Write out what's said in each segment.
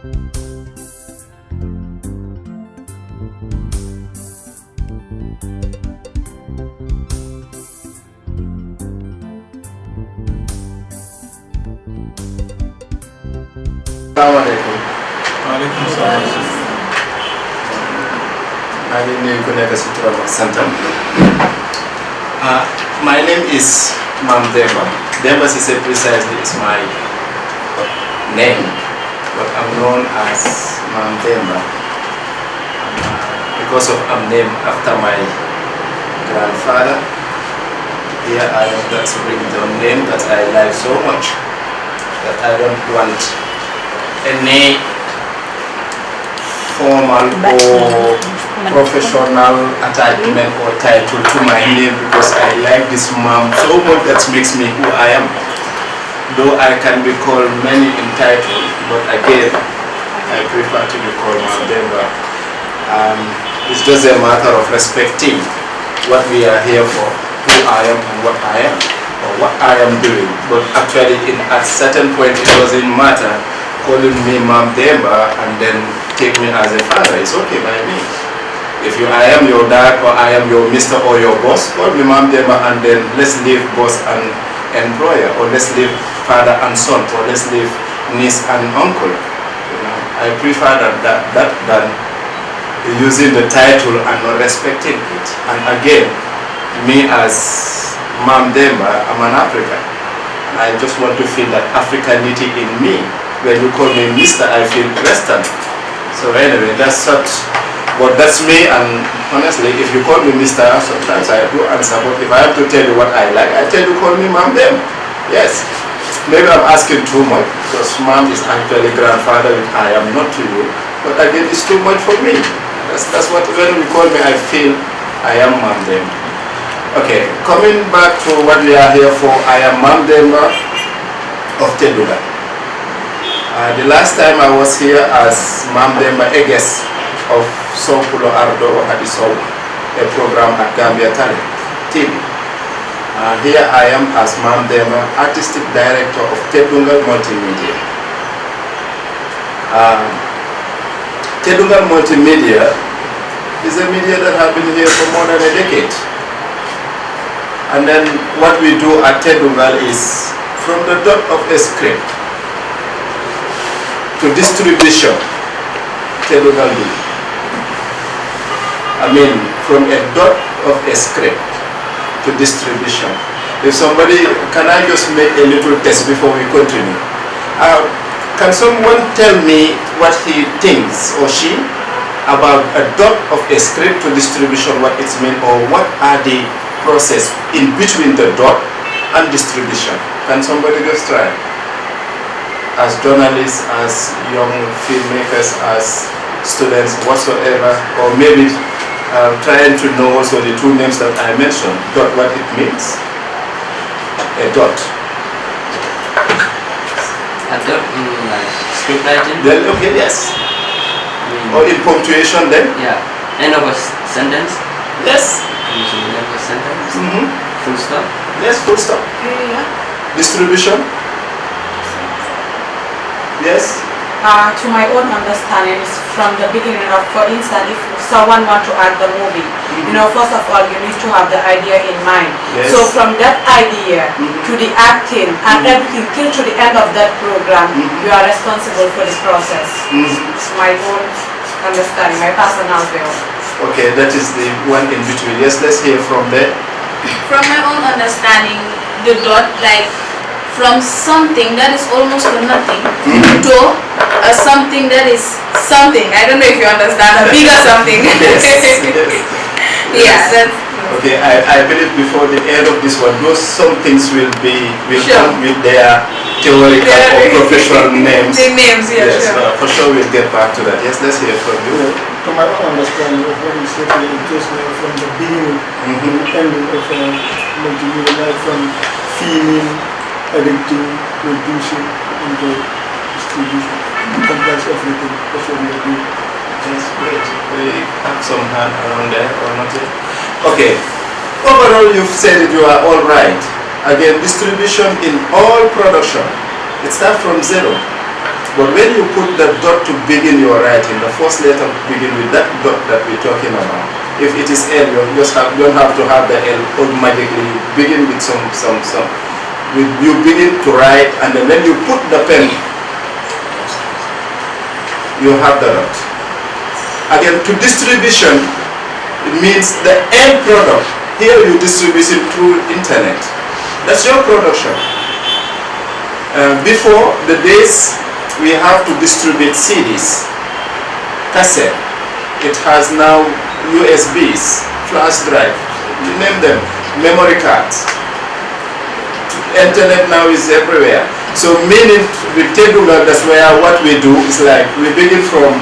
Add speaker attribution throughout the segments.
Speaker 1: Assalamualaikum.
Speaker 2: Waalaikumsalam.
Speaker 1: My name is Mam Demba. Demba is precisely is my name, but I'm known as Mam Demba because of I'm named after my grandfather. Here I am that ringtone name that I like so much that I don't want any formal or professional attachment or title to my name because I like this Mam so much that makes me who I am. Though I can be called many in title, but again, I prefer to be called Mam Demba. It's just a matter of respecting what we are here for, who I am and what I am, or what I am doing. But actually, at a certain point, it doesn't matter calling me Mam Demba and then take me as a father. It's okay by me. If I am your dad or I am your mister or your boss, call me Mam Demba and then let's leave boss and employer, or let's leave father and son, or let's leave niece and uncle. You know, I prefer that than using the title and not respecting it. And again, me as Mam Demba, I'm an African. And I just want to feel that Africanity in me. When you call me Mr., I feel Western. So anyway, that's me, and honestly, if you call me Mr., sometimes I do answer, but if I have to tell you what I like, I tell you call me Mam Demba. Yes. Maybe I'm asking too much, because Mam is actually grandfather, which I am not to you, but again, it's too much for me. That's what, when you call me, I feel I am Mam Demba. Okay, coming back to what we are here for, I am Mam Demba of Tedundal. The last time I was here as Mam Demba, a guest of Sompulo Ardo Hadiso, a program at Gambian TV. Here I am as Mam Demba, Artistic Director of Tedundal Multimedia. Tedundal Multimedia is a media that has been here for more than a decade. And then what we do at Tedundal is from the dot of a script to distribution, Tedundal do. I mean, from a dot of a script to distribution. If somebody, can I just make a little test before we continue? Can someone tell me what he thinks or she about a dot of a script to distribution, what it's mean, or what are the process in between the dot and distribution? Can somebody just try? As journalists, as young filmmakers, as students, whatsoever, or maybe trying to know also the two names that I mentioned, dot, what it means. A dot.
Speaker 3: A dot in like script writing?
Speaker 1: Then, okay, yes. Or in punctuation then?
Speaker 3: Yeah. End of a sentence?
Speaker 1: Yes.
Speaker 3: Usually end of a sentence? Full stop?
Speaker 1: Yes, full stop.
Speaker 4: Yeah.
Speaker 1: Distribution? Yes.
Speaker 4: To my own understanding, is from the beginning of, for instance, if someone wants to act the movie, you know, first of all, you need to have the idea in mind.
Speaker 1: Yes.
Speaker 4: So from that idea to the acting and everything till to the end of that program, you are responsible for the process. It's my own understanding, my personal view.
Speaker 1: Okay, that is the one in between. Yes, let's hear from there.
Speaker 5: From my own understanding, the dot, like, from something that is almost nothing to something that is something. I don't know if you understand. A bigger something.
Speaker 1: Yes, yes.
Speaker 5: Yeah, that's...
Speaker 1: Okay, I believe before the end of this one, those some things will come with their theoretical or professional names.
Speaker 5: The names, yeah,
Speaker 1: yes,
Speaker 5: sure.
Speaker 1: For sure we'll get back to that. Yes, let's hear from you.
Speaker 2: From my own understanding of what you said, it just from the beginning to the ending of multimedia, like from filming, editing, producing, and the distribution. Comprise everything. That's what we are doing.
Speaker 1: That's great. We have some hand around there or not yet? Okay. Overall, you've said it, you are all right. Again, distribution in all production, it starts from zero. But when you put the dot to begin your writing, the first letter begin with that dot that we're talking about. If it is L, you don't have to have the L automatically. You begin with some. You begin to write, and then when you put the pen, you have the dot. Again, to distribution, it means the end product. Here you distribute it through internet. That's your production. Before the days, we have to distribute CDs, cassette. It has now USBs, flash drive, you name them, memory cards. Internet now is everywhere. So meaning with Tedundal, that's where what we do is like we begin from,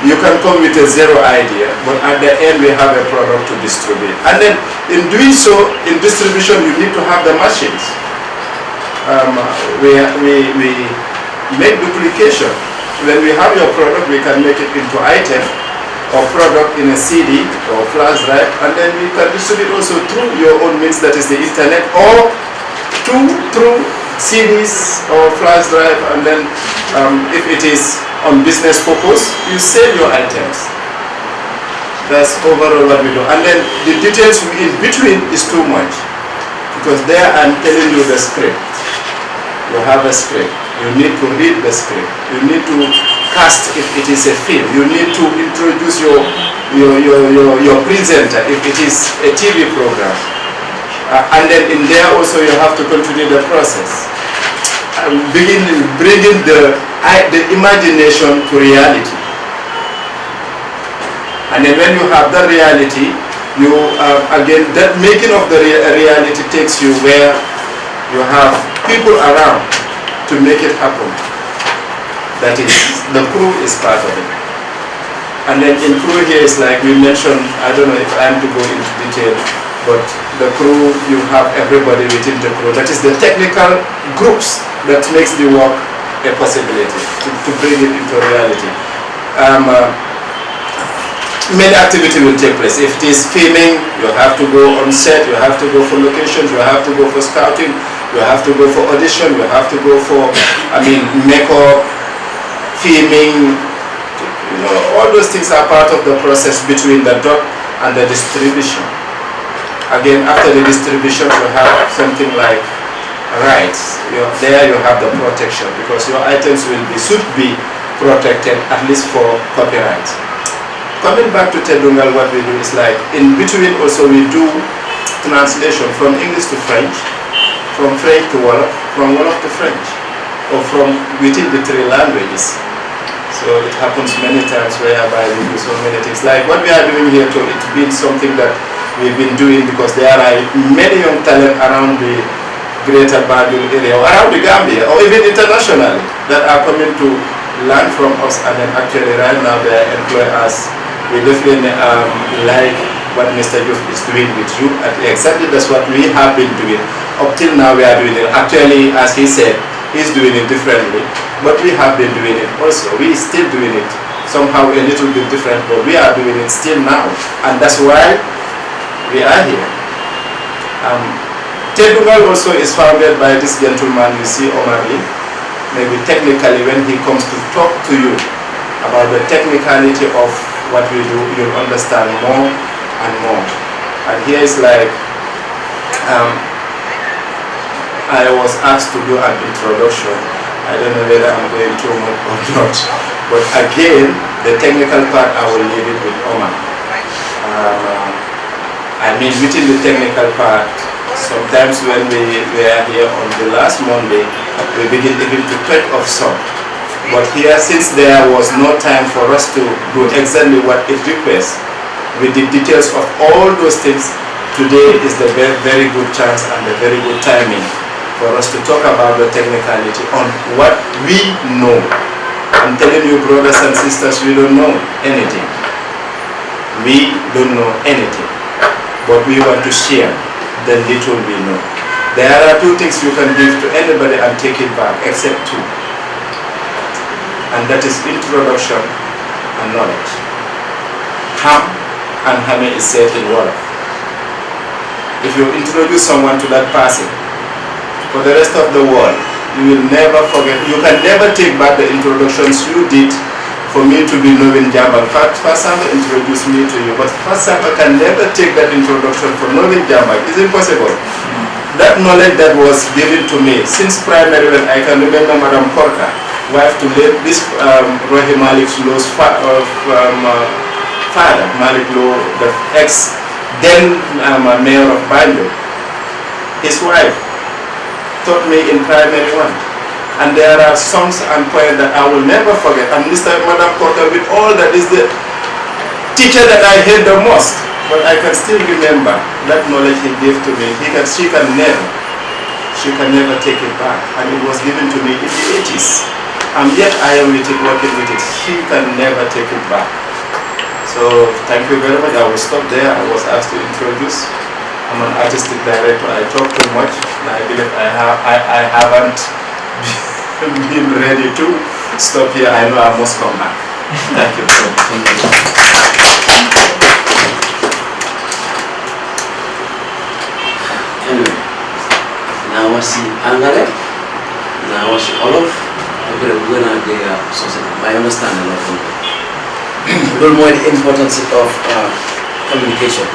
Speaker 1: you can come with a zero idea, but at the end we have a product to distribute. And then in doing so, in distribution, you need to have the machines. We make duplication. When we have your product, we can make it into item or product in a CD or flash drive, and then we can distribute also through your own means, that is the internet, or through CDs or flash drive, and then if it is on business purpose, you sell your items. That's overall what we do. And then the details in between is too much, because there I'm telling you the script. You have a script. You need to read the script. You need to cast if it is a film. You need to introduce your presenter if it is a TV program. And then in there also you have to continue the process. Bringing the imagination to reality. And then when you have the reality, you again, that making of the reality takes you where you have people around to make it happen. That is, the crew is part of it. And then in crew here is like we mentioned, I don't know if I am to go into detail, but the crew, you have everybody within the crew. That is the technical groups that makes the work a possibility, to bring it into reality. Many activity will take place. If it is filming, you have to go on set, you have to go for locations, you have to go for scouting, you have to go for audition, you have to go for, makeup, filming, all those things are part of the process between the dot and the distribution. Again, after the distribution, you have something like rights. There you have the protection, because your items should be protected, at least for copyright. Coming back to Tedundal, what we do is like, in between also we do translation from English to French, from French to Wolof, from Wolof to French, or from within the three languages. So it happens many times whereby we do so many things. Like what we are doing here too, it's been something that we've been doing because there are many young talent around the greater Banjul area, or around the Gambia, or even internationally, that are coming to learn from us, and then actually right now they are employed us. We definitely like what Mr. Juf is doing with you, and exactly that's what we have been doing. Up till now we are doing it. Actually, as he said, he's doing it differently, but we have been doing it also. We are still doing it, somehow a little bit different, but we are doing it still now, and that's why we are here. Tedundal also is founded by this gentleman you see, Omar. Maybe technically when he comes to talk to you about the technicality of what we do, you'll understand more and more. And here is like, I was asked to do an introduction. I don't know whether I'm going too much or not, but again, the technical part I will leave it with Omar. Within the technical part, sometimes when we were here on the last Monday, we begin even to touch of some. But here, since there was no time for us to do exactly what it requests, with the details of all those things, today is the very, very good chance and the very good timing for us to talk about the technicality on what we know. I'm telling you, brothers and sisters, we don't know anything. We don't know anything. But we want to share the little we know. There are two things you can give to anybody and take it back, except two. And that is introduction and knowledge. Ham and Hame is said in Wolof. If you introduce someone to that person, for the rest of the world, you will never forget. You can never take back the introductions you did for me to be knowing Jamba. First Samba introduced me to you, but First Samba can never take that introduction for knowing Jamba. It's impossible. That knowledge that was given to me since primary, when I can remember Madam Korka, wife to this Rohi Malik Low's father, Malik Low, the then mayor of Banjo. His wife taught me in primary one. And there are songs and poems that I will never forget. And Mr. Madam Korka, with all that, is the teacher that I hate the most. But I can still remember that knowledge he gave to me. She can never take it back. And it was given to me in the 80s. And yet I am with it, working with it. She can never take it back. So thank you very much. I will stop there. I was asked to introduce. I'm an artistic director. I talk too much. And I believe I haven't been ready to stop here. I know I must come back. Thank you.
Speaker 6: Anyway, now I see Angare, now I see Olof, I understand a lot of a little more the importance of communication.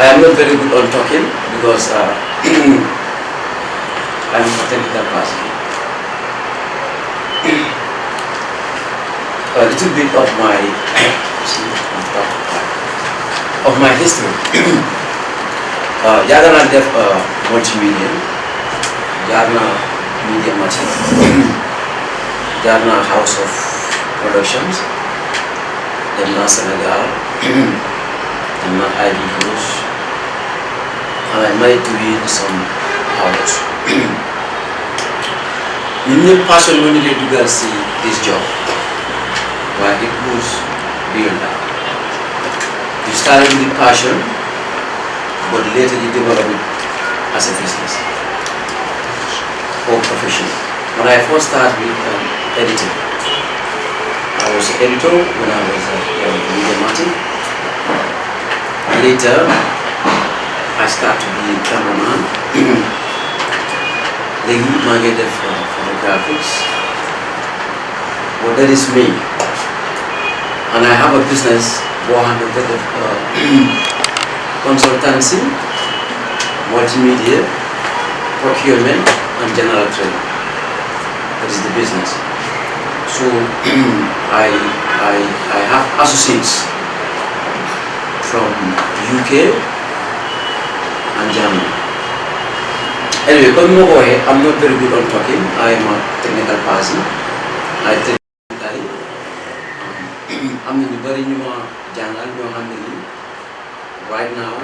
Speaker 6: I am not very good on talking because I'm a technical person. A little bit of my history. Jagana def multimedia, Jagana media marketing, Jagana house of productions, Jagana Senegal, Jagana ID House, and I might be in some house. You need passion when you get to see this job, but it goes beyond that. You started with passion, but later you develop it as a business or profession. When I first started with editing, I was an editor when I was media marketing. Later, I started to be a cameraman. Liegh marketed for graphics. Well, that is me. And I have a business 400 consultancy, multimedia, procurement, and general training. That is the business. So I have associates from UK and Germany. Anyway, I'm not very good on talking. I am a technical person. I technically, I'm in the very new journal. Right now,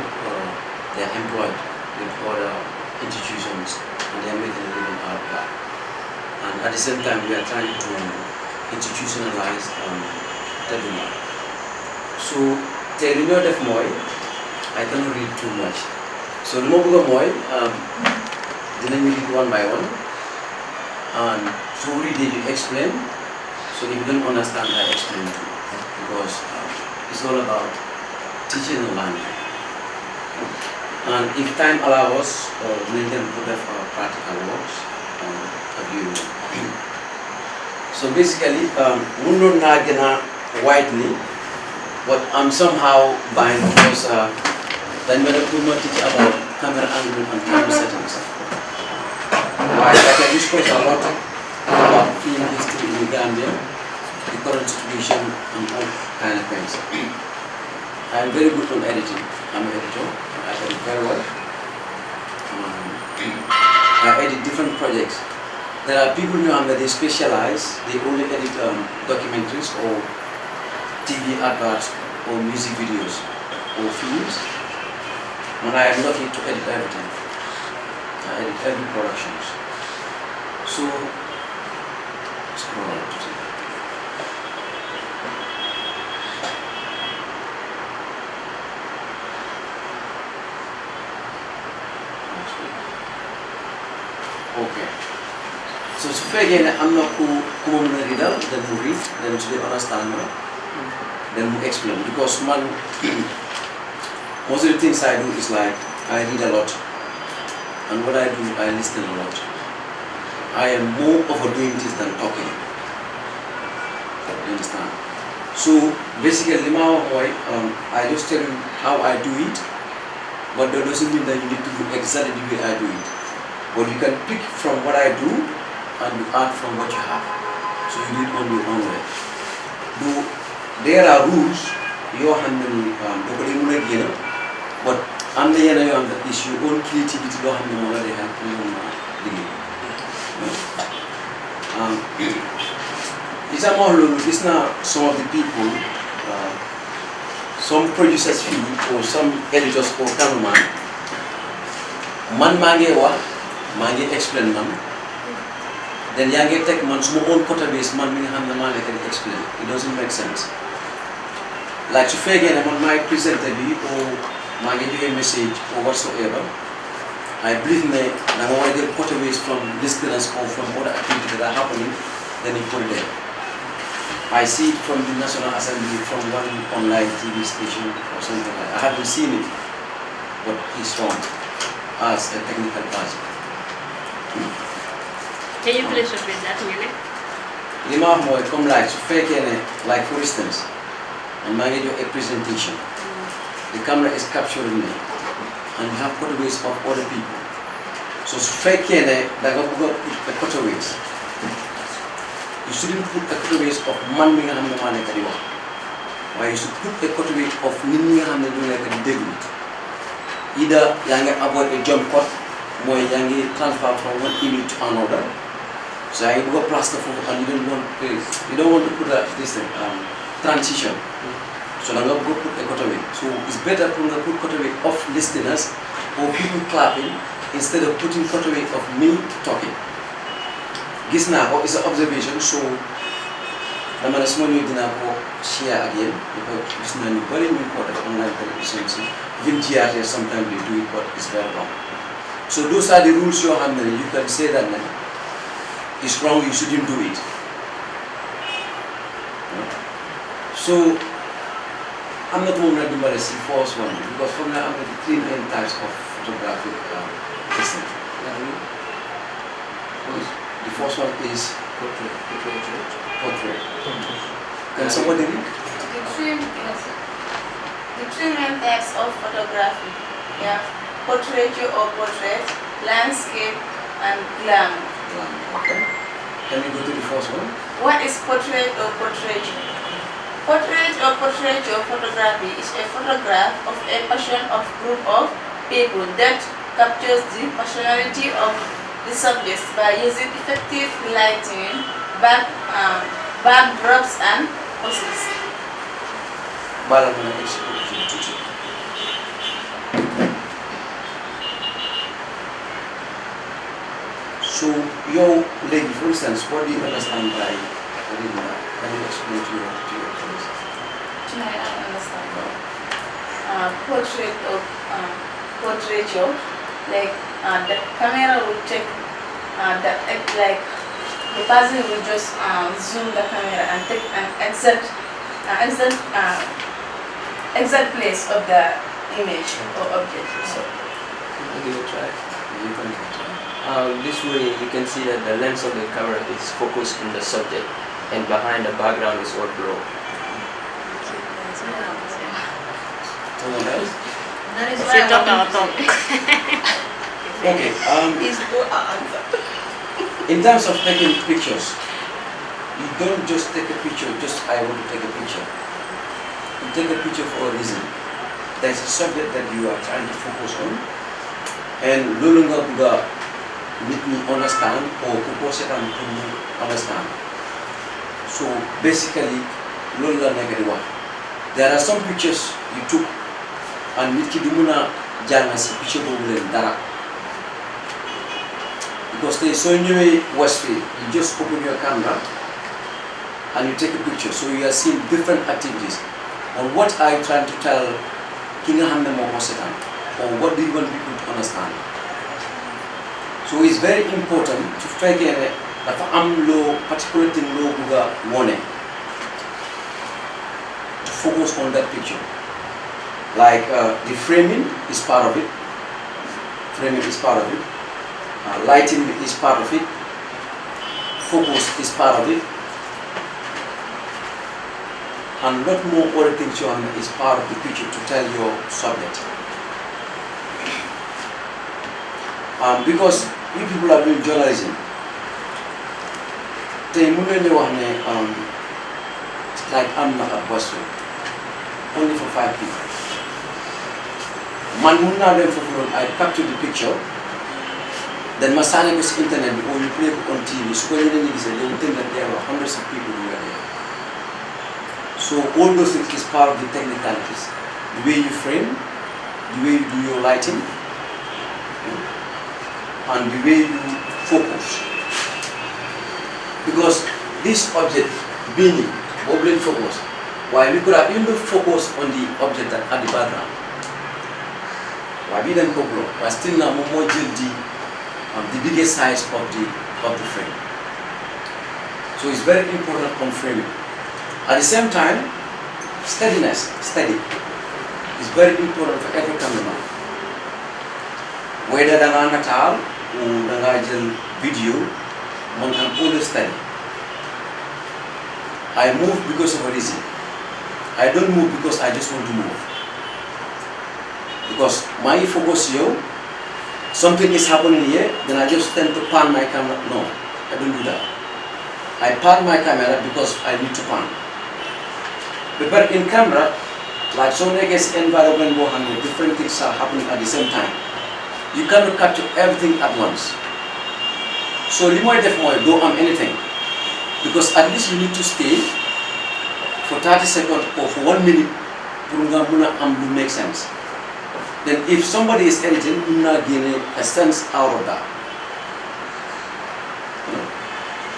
Speaker 6: they are employed with other institutions and they are making a living out of that. And at the same time, we are trying to institutionalize Tedundal. So, Tedundal def moy, I cannot read too much. So, the more moy, then we read one by one. And so, read it, you explain. So, if you don't understand, I explain to you. Because it's all about teaching and learning. And if time allows, we can put up practical works of you. So basically, we don't know widely, but I'm somehow buying because then when I could not teach about camera angle and camera settings. I can discuss a lot about film history in Gambia, the current situation, and all kind of things. I'm very good on editing. I'm an editor. I edit very well. I edit different projects. There are people who they specialize. They only edit documentaries or TV adverts or music videos or films. And I am lucky to edit everything. I edit every productions. So scroll up to see. Okay. So again, I'm not who read, then who read, then to understand, then who explain. Because most of the things I do is like I read a lot, and what I do, I listen a lot. I am more overdoing this than talking. You understand? So basically, I just tell you how I do it, but that doesn't mean that you need to do exactly the way I do it. But you can pick from what I do and you add from what you have. So you do it on your own way. Though there are rules, your handling, but I'm the issue own creativity to handle more than help it's a more it's not some of the people, some producers feel or some editors or cameraman. Man mangi explain man. Then yangi take man some own quota base man me hand the man can explain. It doesn't make sense. Like to fake again on my presenter or mangi do a message or whatsoever. I believe me that I get quota base from listeners or from other activities that are happening, then you put it there. I see it from the National Assembly, from one online TV station or something like that. I haven't seen it, but it's wrong as a technical person.
Speaker 7: Can you please repeat that meaning?
Speaker 6: Lima more come like to fake like for instance, I'm making a presentation. The camera is capturing me, and you have cutaways of other people. So fake that got the cutaways. You shouldn't put a cutaway of man being a man like a why you should put a cutaway of Nini Hamlet like a devil. Either young avoid a jump cut, more young transfer from one image to another. So I go plaster for and you don't want to put this transition. So I'm going to put a cutaway. So it's better to put cutaway of listeners or people clapping instead of putting cutaway of me talking. This now is an observation, so I'm going to share again because it's not very important online television. Even GRT sometimes they do it, but it's very wrong. So those are the rules you're handling. You can say that it's wrong, you shouldn't do it. So I'm not going to do the first one because from now I'm going to 3 main types of photographic system. The first one is portrait. Can somebody read?
Speaker 5: The three main types of photography. Yeah, portrait or portrait, landscape, and glam.
Speaker 6: Okay. Can you go to the first one?
Speaker 5: What is portrait or portrait? Portrait or portrait photography is a photograph of a person of group of people that captures the personality of the subjects by using effective lighting, backdrops and poses.
Speaker 6: So, Liegh, for instance, what do you understand by can you explain to your friends?
Speaker 5: I don't understand. Portraiture, like the camera will take like the person will just zoom the camera and take an exact place of the image or object. So,
Speaker 3: I'll give it a try.
Speaker 6: You can give it a try.
Speaker 3: This way you can see that the lens of the camera is focused on the subject and behind the background is all blur.
Speaker 6: Someone else?
Speaker 5: that is
Speaker 7: If
Speaker 5: why
Speaker 7: you
Speaker 5: I
Speaker 7: talk,
Speaker 5: want
Speaker 7: I'll
Speaker 5: to
Speaker 7: talk.
Speaker 6: Okay.
Speaker 5: is answer.
Speaker 6: In terms of taking pictures, you don't just take a picture, just I want to take a picture. You take a picture for a reason. There's a subject that you are trying to focus on, and no longer make me understand or propose it and to understand. So basically, there are some pictures you took and nit ki du mëna jàng si picture boobu leen dara. Because they so ñëwee Westfield, you just open your camera and you take a picture. So you are seeing different activities. Or what are you trying to tell ki nga xam ne moo ko seetaan? Or what do you want people to understand? So it's very important to fekkee ne dafa am loo particular thing loo bëgg a wone. To focus on that picture. Like the framing is part of it. Framing is part of it. Lighting is part of it. focus is part of it, and a lot more other things is part of the picture to tell your subject. Because you people are doing journalism, like I'm not a boss, only for 5 people. Man munna dem fofu I capture the picture, then masane goes internet or you play on TV, so when you they will think that there are hundreds of people who are there. So all those things is part of the technicalities. The way you frame, the way you do your lighting, and the way you focus. Because this object being wobbling focus, while we could have even focused on the object that at the background. Why we then problem? But still now more the biggest size of the frame. So it's very important on framing. At the same time, steadiness, steady, is very important for every cameraman. Whether the natal or the video, one can always steady. I move because of a reason. I don't move because I just want to move. Because my focus here, something is happening here, then I just tend to pan my camera. No, I don't do that. I pan my camera because I need to pan. But in camera, like so next environment, different things are happening at the same time. You cannot capture everything at once. So you might do anything. Because at least you need to stay for 30 seconds or for 1 minute to make sense. Then if somebody is editing, you not getting a sense out of that.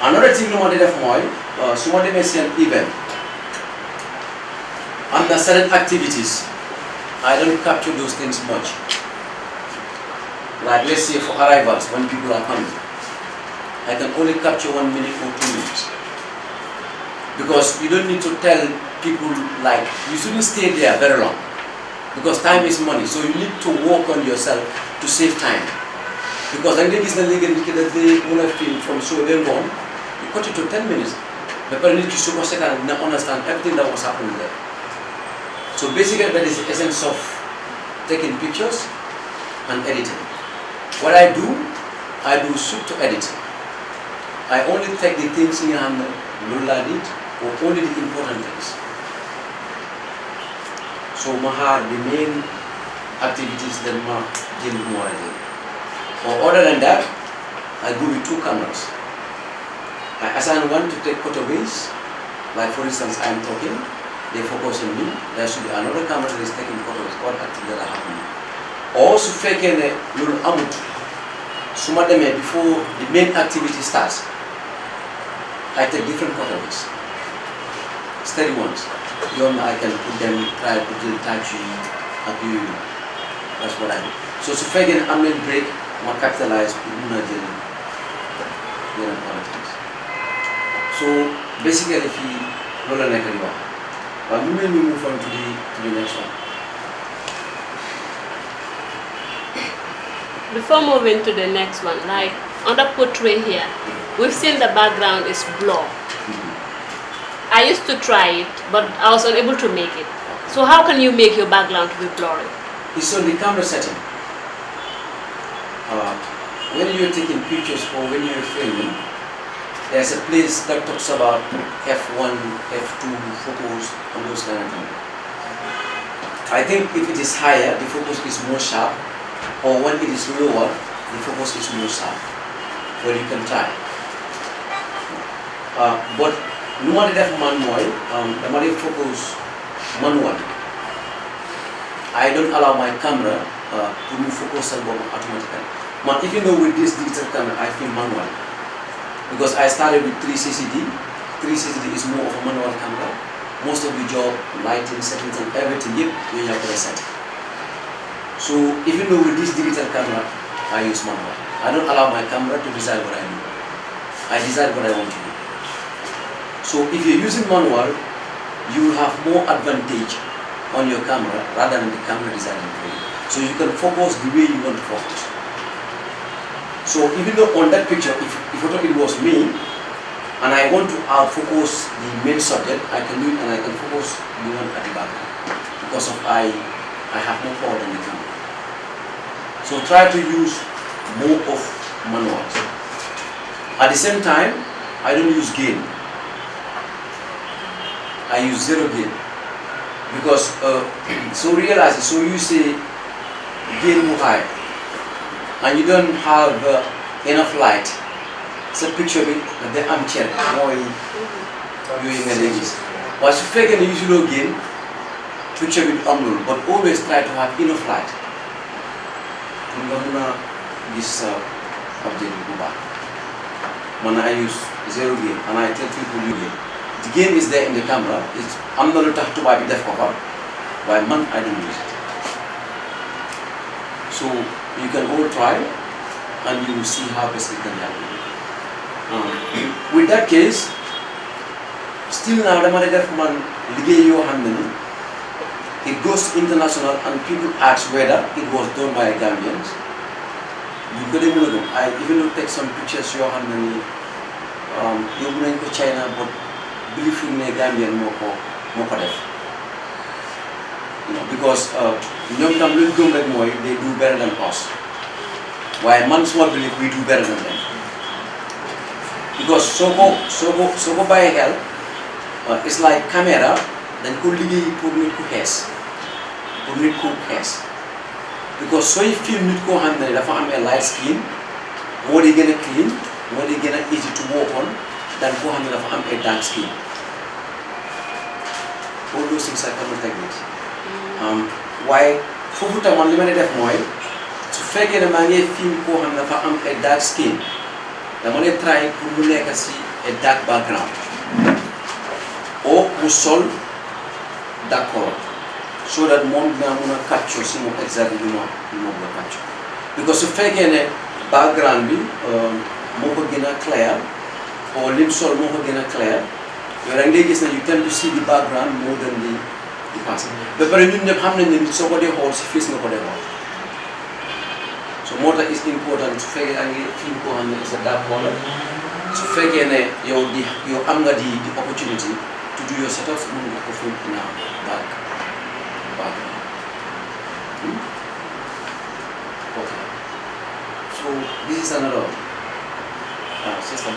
Speaker 6: Another thing you want to do, somebody may say an event. Under certain activities, I don't capture those things much. Like let's say for arrivals, when people are coming, I can only capture 1 minute or 2 minutes. Because you don't need to tell people like, you shouldn't stay there very long. Because time is money, so you need to work on yourself to save time. Because I think it's the legal that they want to film from so then on, you cut it to 10 minutes. But you need to super second and understand everything that was happening there. So basically that is the essence of taking pictures and editing. What I do shoot to edit. I only take the things in your hand, or only the important things. So the main activities that ma deal more. Or other than that, I go with 2 cameras. I assign one to take cutaways. Like for instance, I am talking, they focus on me. There should be another camera that is taking cutaways. All activities that are happening. Also, fake a little amut. Some of them before the main activity starts. I take different cutaways, steady ones. I can put them, try to put them touchy, and that's what I do. So if I get an break, I capitalize, politics. So basically, if you roll a neck and but we may move on to the next one.
Speaker 7: Before moving to the next one, like on the portrait here, we've seen the background is blur. I used to try it, but I was unable to make it. So how can you make your background to be blurry?
Speaker 6: It's on the camera setting. When you're taking pictures or when you're filming, there's a place that talks about F1, F2, focus, and those kind of things. I think if it is higher, the focus is more sharp, or when it is lower, the focus is more sharp. But you can try. But no matter that manual, the matter focus manual. I don't allow my camera to move focus automatically. But even though with this digital camera, I film manual. Because I started with 3CCD. 3CCD is more of a manual camera. Most of the job, lighting, settings, and everything, you have to set. So even though with this digital camera, I use manual. I don't allow my camera to decide what I do. I decide what I want to do. So if you're using manual, you will have more advantage on your camera rather than the camera designing for you. So you can focus the way you want to focus. So even though on that picture, if it was me, and I want to focus the main subject, I can do it, and I can focus the one at the back because of I have more power than the camera. So try to use more of manuals. At the same time, I don't use gain. I use zero gain because so realize it. So you say gain more high, and you don't have enough light. It's a picture of it, but the armchair more using the ladies. But if you can use low gain, picture with unknown, but always try to have enough light. This object will go back. When I use zero gain, and I tell people you gain. The gain is there in the camera. I'm not going to buy the cover. By month I don't use it. So you can all try, and you will see how best it can help you. With that case, still now the manager man Liegh your hand. It goes international, and people ask whether it was done by Gambians. You could even know. I even will take some pictures your hand you going to China, but believe me, Gambian more def. You know, because they do better than us. Why man small believe we do better than them. Because so go by help, it's like camera, then could Liegh put me to has. Put me to has. Because so if you need to handle the farm a light skin, more they gonna clean, more they gonna easy to walk on, than go handle the farm a dark skin. All those things are common techniques. Why Fufuta one limited of moil to figure the man film go handle the farm a dark skin. The money try to see a dark background or muscle dark color so that one can capture some exactly you know capture. Because if I get a background be more clear or limb soul more clear, you tend to see the background more than the person. But when you have somebody holds face nobody holds. So motor is important to figure out film is a dark color. To figure your anger the opportunity to do your setups in a background. Okay. So this is another system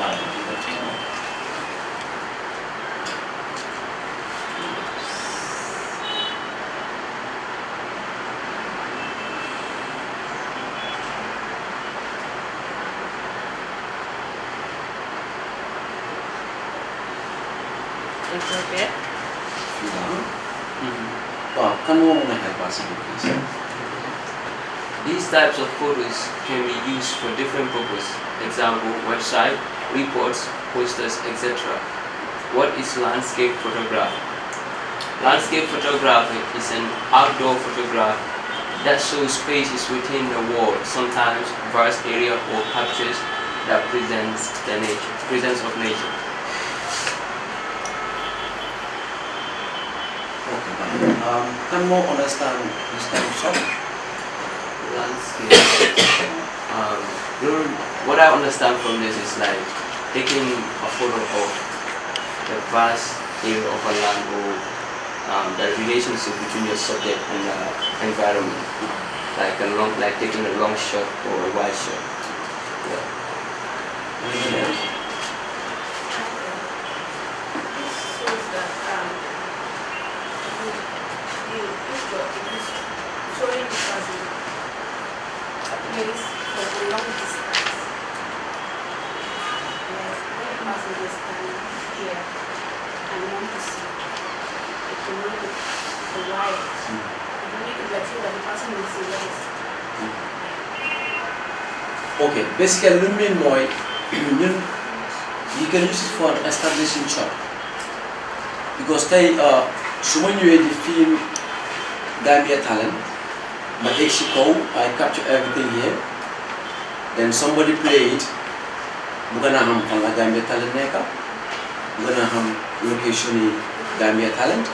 Speaker 3: These types of photos can be used for different purposes. Example, website, reports, posters, etc. What is landscape photography? Landscape photography is an outdoor photograph that shows spaces within the world, sometimes vast area or captures that presence of nature.
Speaker 6: Can more understand this kind of stuff?
Speaker 3: Landscape. What I understand from this is like taking a photo of the vast area of a land or the relationship between your subject and the environment, like taking a long shot or a wide shot. Yeah.
Speaker 6: Anything else?
Speaker 4: Showing the person place for a long distance. Like when the person is standing here and want to see, it can make it a wide. You don't make it like so that the person will see where it's.
Speaker 6: Okay, basically lumin moy you can use it for an establishing shot. Because they so when you the film Gambian talent, my Mexico, I capture everything here. Then somebody play it. We're gonna have a Gambian talent neka. We're gonna have location Gambian talent.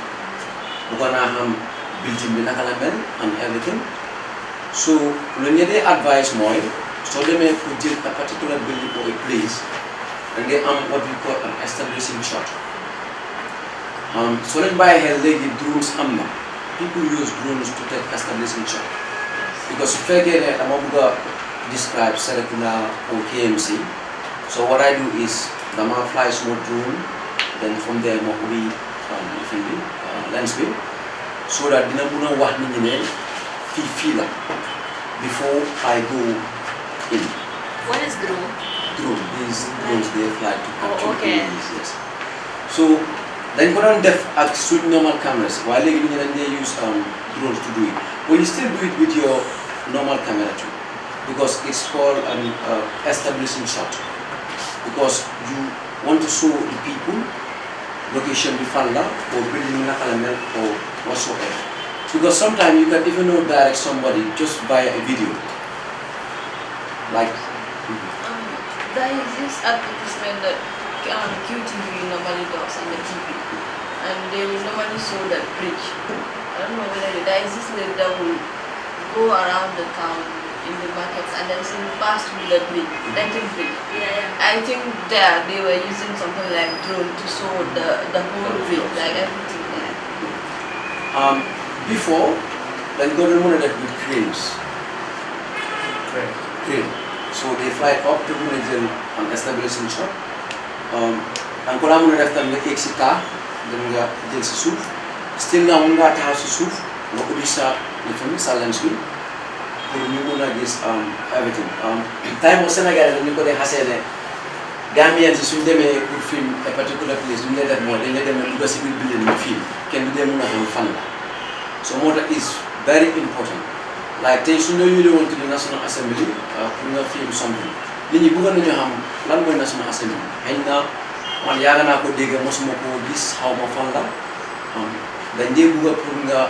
Speaker 6: We're gonna have building binakalamel and everything. So when you advise more, so they may put a particular building or a place and they what we call an establishing shot. So let's buy a legi drones people use drones to take establishing shot. Because if I get a describe Serekunda or KMC, so what I do is the man flies more drone, then from there we lens beam, so that dinabuna wah ni feel before I go in.
Speaker 7: What is drone?
Speaker 6: Drone. These drones they fly to capture images. Yes. So then go on def with normal cameras. While they use drones to do it, but you still do it with your normal camera too, because it's called an establishing shot. Because you want to show the people location bifalla or building element or whatsoever. Because sometimes you can even know direct somebody just by a video. Like
Speaker 5: there is this advertisement that Gttv normally does on the TV, and they will normally show that bridge. I don't know whether there is this lady that will go around the town in the markets and then she will pass through the bridge, bridge. I think there they were using something like drone to show the whole bridge, like everything there.
Speaker 6: Before, then go to with cranes. Crane. So they fly up to an establishing shot. And ko lamu def tam nek ci ta dem nga jël ci souf still na mu nga taxaw ci souf nga ubbi sa le fami sa lens bi pour ñu mëna gis everything time au Sénégal ñu ko dé xassé né Gambian ci suñu démé pour film a particular place ñu lay def mo dañ lay dem du ci biir building ñu film kenn du dé mëna xam fan la so motor is very important like tay suñu ñu won ci National Assembly pour nga film something nit ñi bëgg nañu xam lan moy National Assembly xeyna man yaaga naa ko dégg mosuma ko gis xaw ma fan la dañ dee bëgg pour nga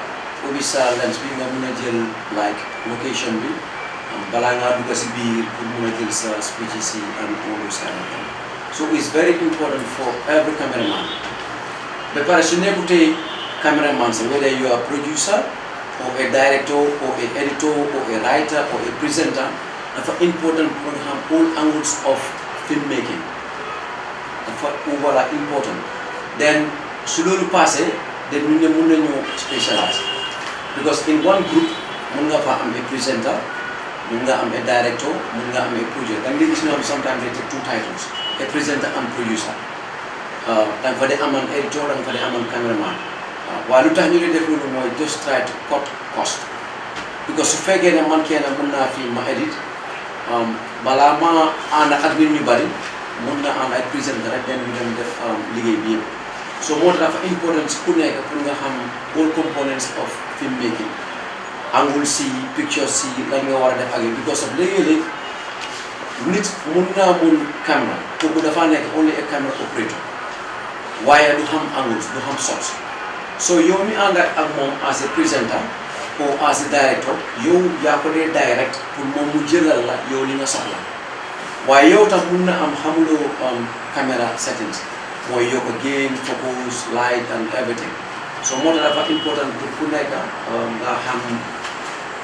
Speaker 6: ubbi sa lens bi nga mën a jël like location bi balaa ngaa dugg si biir pour mën a jël sa speeches yi and all those kind of things. So it's very important for every cameraman. Ba pare su nekkutee cameraman sa whether you are a producer or a director or a editor or a writer or a presenter, dafa important pour nga xam all angles of filmmaking. Voilà important. Then su loolu passé then ñu ne mën nañu specialize because in one group mën nga fa am a presenter, mën nga am a director, mën nga am a producer. Da ngay gis ñoom sometimes they take two titles, a presenter and producer. Da nga fa dee amoon editor, da nga fa dee amoon cameraman. Waaye lu tax ñu ne def loolu mooy just try to cut cost because su fekkee ne man kenn mën naa fi ma edit balaa ma ànd ak nit ñu bari mën na am ay presenter rek den ñu dem def liggéey bi yëpp so moo tax dafa important si ku nekk pour nga xam all components of filmmaking angle si picture si lan nga war a def ak yooyu because of léegi-léeg nit mën naa mun caméra kooku dafa nekk only a camera operator waaye du xam angles du xam shots so yow mi ànd ak moom as a presenter or as a director yow yaa ko dee direct pour moom mu jëlal la yow li nga soxla waaye yow tam mun na am xamuloo camera settings mooy yokk gain focus light and everything so moo tax dafa important pour ku nekk nga xam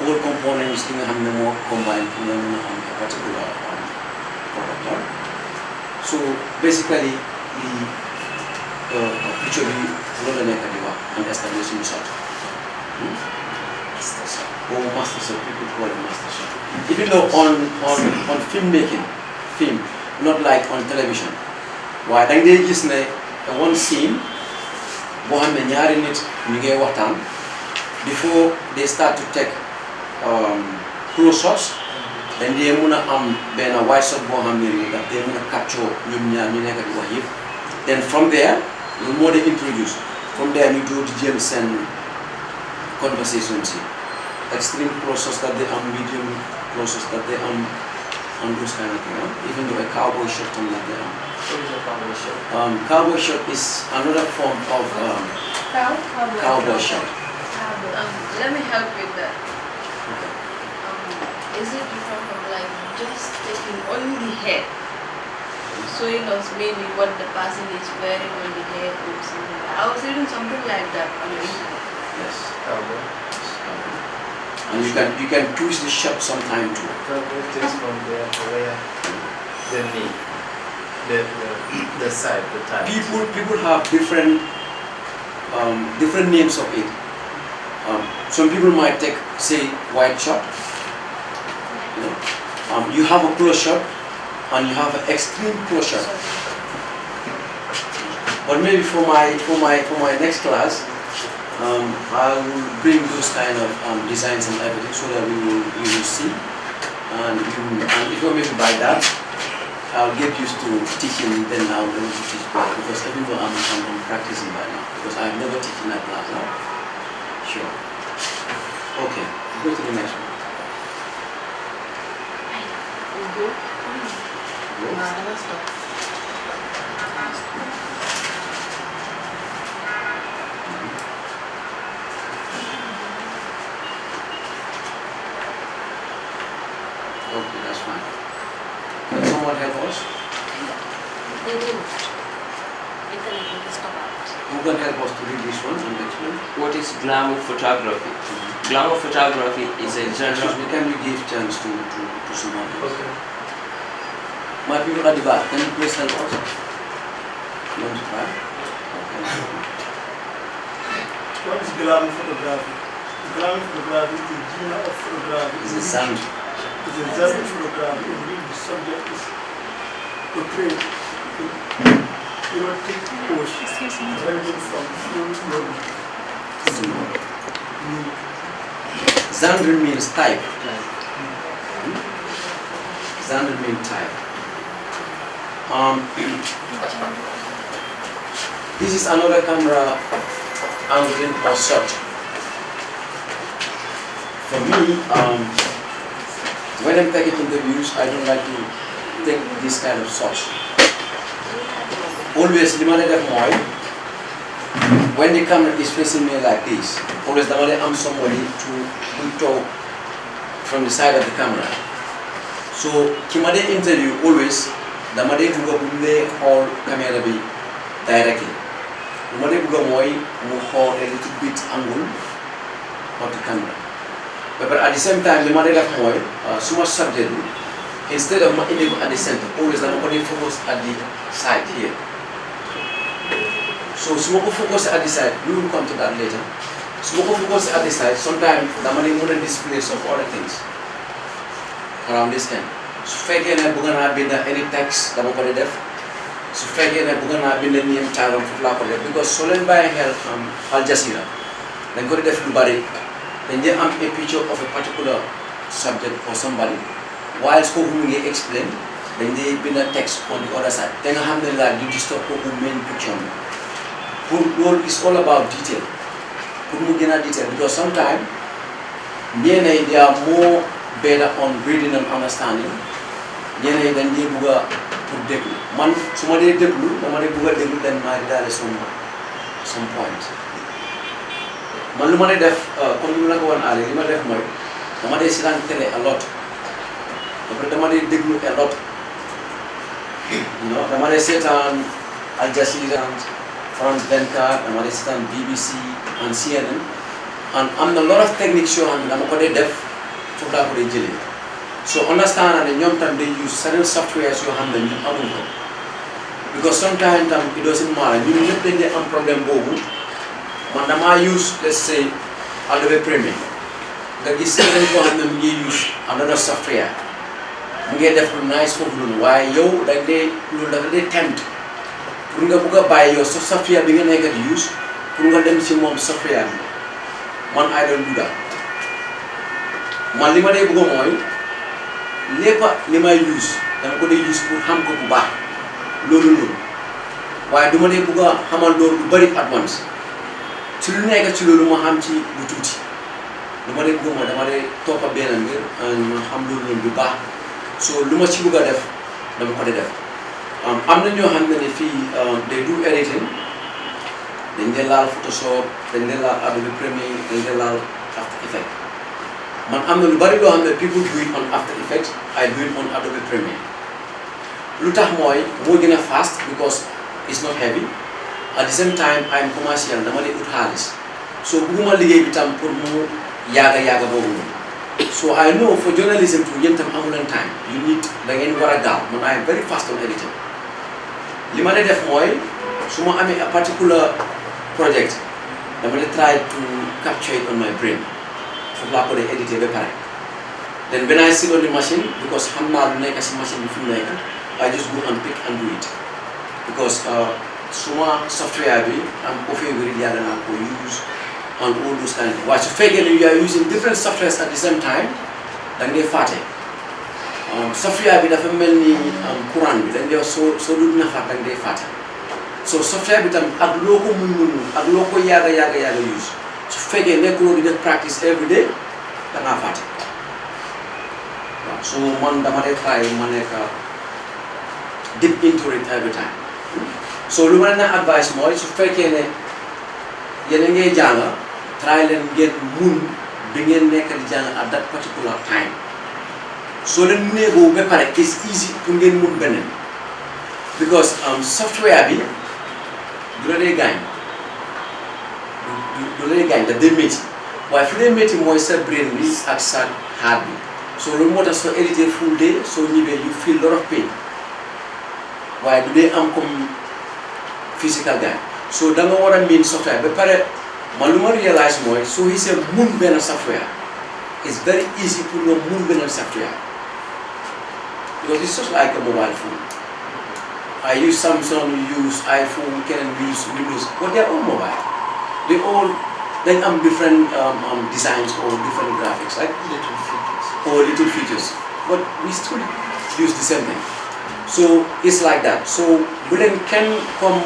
Speaker 6: all components yi nga xam ne moo combine pour nga mën a am a particular product so basically the picture bi loolu la nekk di wax and establishing shot master shot people call it master shot even though on filmmaking film not like on television waaye da ngay gis ne one scene boo xam ne ñaari nit ñu ngi waxtaan before they start to take close shots dañ dee mën a am benn wide shot boo xam ne nii daf dee mën a capture ñoom ñaar ñu nekk di wax yëpp then from there loolu moo dee introduce from there ñu doo di jël seen conversation si extreme close shots that they am medium close shots that they am and those kind of things, even though a cowboy shot on like that.
Speaker 3: What is a cowboy shot?
Speaker 6: Cowboy shot is another form of cowboy shot.
Speaker 5: Let me help with that.
Speaker 6: Okay.
Speaker 5: Is it different from like just taking only the head, showing us maybe what the person is wearing on the head or something? I was reading something like that on the internet.
Speaker 6: Yes, cowboy. And you can twist the shot sometime too.
Speaker 3: Cowboy takes from there to where the knee.
Speaker 1: the site, the type.
Speaker 6: People have different names of it. Some people might take, say, wide shot. You have a close shot and you have an extreme close shot. But maybe for my next class, I will bring those kind of designs and everything so that you will see. And if you want me to buy that, I'll get used to teaching then now learn to teach better, because everyone I'm practicing by now, because I've never taken that class now. Sure. Okay, go to the next one. Okay, that's fine. Can someone help us?
Speaker 7: They didn't. Internet will stop out.
Speaker 6: Who can help us to read this one and explain?
Speaker 3: What is glamour photography? Glamour photography is a
Speaker 6: Excuse
Speaker 3: genre.
Speaker 6: me, can we give chance to someone else?
Speaker 1: Okay.
Speaker 6: My people at the back, can you please help us? You want to try? Okay.
Speaker 2: What is glamour photography? Glamour photography is a genre of photography.
Speaker 6: It's a sound.
Speaker 2: It's a genre of photography in which the subject is portrayed with erotic pose ranging from full body to nude.
Speaker 6: Genre means type. Genre means type. This is another camera angle or shot. For me, when I'm taking interviews, I don't like to take this kind of shots. Always, when the camera is facing me like this, always I'm somebody to talk from the side of the camera. So, Kimade interview always, damade buga bumle hold camera be directly. Damade buga moy mu hold a little bit angle of the camera. But at the same time, damade def moy so much subject. Instead of aiming at the center, always damade focus at the side here. So, smoke focus at the side, we will come to that later. Smoke focus at the side, sometimes damade want to display some other things around this end. So, fake na buga na binda any text dama ko def. So, fake na buga na binda name tagam fufla ko def, because solen by help Al Jazeera. Then ko def lu bari. Then they am a picture of a particular subject or somebody. While ko ngi explain, then they binda text on the other side. Then alhamdulillah you disturb ko main picture. It's all about detail. Detail, because sometimes they are more better on reading and understanding. Then they buga to deglu. Man, somebody deglu, somebody buga deglu, then my dad is some points. Man, lumade def, kumuna ko an ali, lumade def moy. Somebody silang tele a lot. Somebody deglu a lot. You know, somebody sit on Al Jazeera, France 24, I'm on BBC and CNN, and I'm a lot of techniques and I'm going to def for that for the So understand and young time they use certain softwares you handle you have, because sometimes it doesn't matter. You need to get a problem bobu. Mandama use, let's say, Adobe Premiere. The certain one you use another software. You get a nice for why you like they tempt. Pour nga bëgg buy your software bi nga nekk di use pour nga dem ci moom software bi man I don't do that. Man li ma day bëgg mooy lépp li may use dama ko day use pour xam ko bu baax loolu noonu waaye du ma day bëgg a xamal loolu lu bari at once ci lu nekk ci loolu ma xam ci lu tuuti lu ma day bëgg mooy dama day toppa benn mbir ma xam loolu noonu bu baax so lu ma ci bëgg a def dama ko day def. am na ñoo xam ne fii they do editing dañ dee laal Photoshop dañ dee laal Adobe Premiere dañ dee laal After Effects man am na lu bari loo xam ne people do it on After Effects I do it on Adobe Premiere lu tax mooy moo gën a fast because it's not heavy at the same time I'm commercial dama lay ut xaalis so bugguma liggéey bi tam pour mu yaaga boobu so I know for journalism too yéen tam amu leen time you need da ngeen war a gaaw man I am very fast on editing li ma def mooy su ma amee a particular project dama try to capture it on my brain foofu laa ko dee éditer ba pare then when I sit on the machine because xam naa lu nekk si machine bi fi mu nekk I just go and pick and do it because suma software bi am offer wéri yàgg naa ko use and all those kind of things waaye su fekkee ne you are using different softwares at the same time da nga dee fàtte software bi dafa mel ni courant bi dañ dee soo dul nafaat da nga dee fàtte so software bi tam ak loo ko mun ak loo ko yàgg use su fekkee nekkuloo di def practice every day da ngaa fàtte waaw so man dama dee try ma nekk deep into it every time so lu ma leen a advice mooy su fekkee ne yéen a ngay jàng try leen ngeen mun bi ngeen nekk di jàng at that particular time soo leen munee boobu ba pare it's easy pour ngeen mun beneen because software bi du la dee gaañ du la dee gaañ daf dee métti waaye fi dee métti mooy sa brain bi ak sa heart bi so loolu moo tax soo édité full day soo ñibbee you feel lot of pain waaye du dee am comme physical gaañ so da nga war a miin software ba pare man lu ma réalise mooy soo gisee mun benn software it's very easy pour nga mun benn software because it's just like a mobile phone. I use Samsung, you use iPhone, can use Windows, but they're all mobile. They all have different designs or different graphics, like little features. But we still use the same thing. So it's like that. So we then can come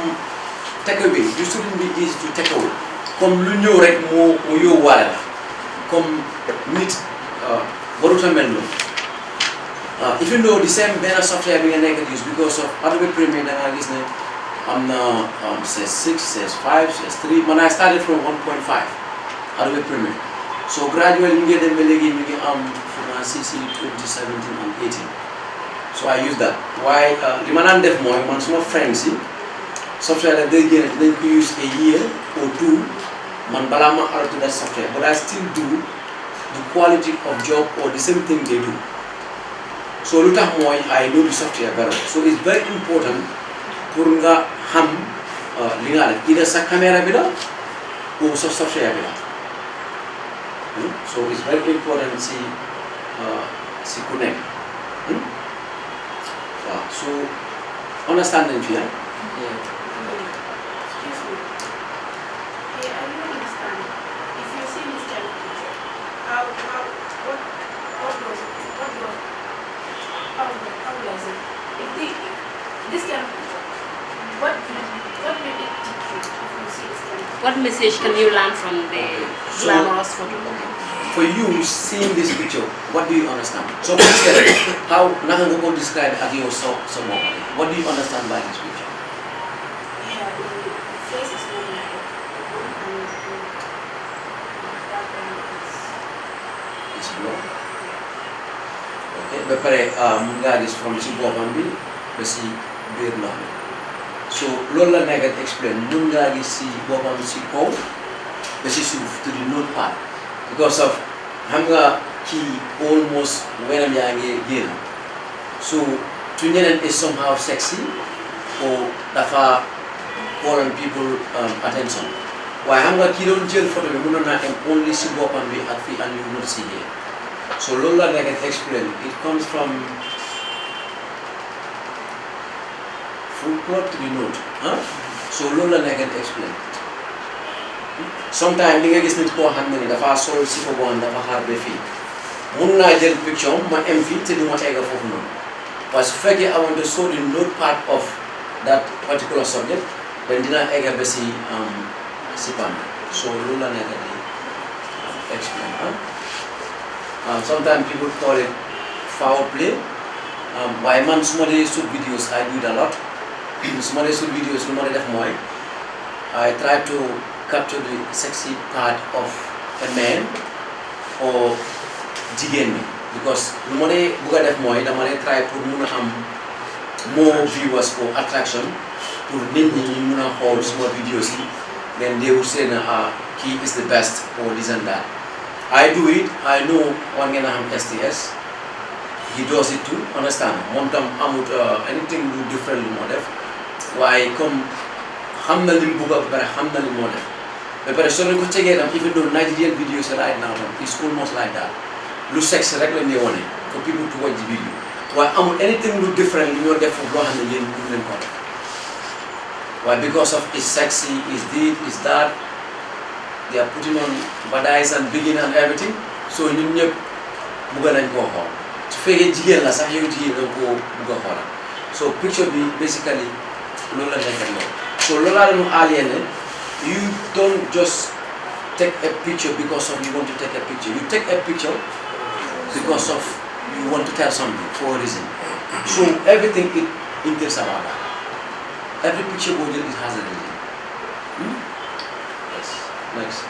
Speaker 6: take away. You shouldn't be easy to take away. Come lunyo rek mo yo wala. Come meet baruta melno. Even though the same banner software being use because of Adobe Premiere that I'm says 6, says 5, says 3. When I started from 1.5 Adobe Premiere. So gradually you get them from CC 2017 and 18. So I use that. Why the man def more man some friends software that they get they use a year or two man balama out to that software, but I still do the quality of job or the same thing they do. So I know the software better. So it's very important for nga ham either sa camera bila or sa software bila. So it's very important to connect. So understanding here.
Speaker 5: Yeah. Excuse me. I don't understand. If you see this kind of picture, how does it? If this kind of picture, what will it teach you if you see this kind of picture?
Speaker 7: What message can you learn from the glamorous photo?
Speaker 6: For you seeing this picture, what do you understand? So how Nahango describe Adio Somo? What do you understand by this picture?
Speaker 5: Yeah, the face is not like
Speaker 6: It's blue. Okay, but munga is from Sibobambi, basi Birna. So Lola Nagat explain munga is Sibobam Sipo, basi to the note part. Because of hanga ki almost when I'm young, so Tunyan is somehow sexy or dafa calling people attention. Why hanga ki don't jail for the woman and only see walk and be at feet and you will not see here. So Lola I can explain. It comes from full plot to the note. So Lola I can explain. Sometimes you get this ko hand ni dafa sol si ko bon dafa harbe fi mun na jël picture ma am fi te duma téga fofu non parce que fekke I want to show the note part of that particular subject then dina ega be si pan so lolu la nek di explain sometimes people call it foul play why man suma dey shoot videos I do it a lot suma dey shoot videos lu ma def moy I try to capture the sexy part of a man or jigen because lu ma dee buga def mooy dama dee try pour mun a am more viewers or attraction pour nit ñi ñu mun a xool suma videos yi then they will say na kii is the best or this and that. I do it, I know war ngeen a xam STS, he does it too, understand moom tam amut anything lu different lu ma def waaye comme xam na li mu bëgg ba pare xam na li moo def ba pare soo leen ko tegee tam even though Nigerian videos right now it's almost like that lu sexe rek lañ lay wone for people to watch the video waaye amul anything lu different li ñoo def foofu loo xam ne yéen mënu leen ko def waaye because of it's sexy is this is that they are putting on badice and bikini and everything so ñun ñëpp bëgg nañ koo xool su fekkee jigéen la sax yow jigéen da nga koo bëgg a xoolal so picture bi basically loolu la nekk loolu so loolu laa leen alien ne you don't just take a picture because of you want to take a picture you take a picture because of you want to tell something for a reason so everything it entails about that every picture boo jël it has a reason yes next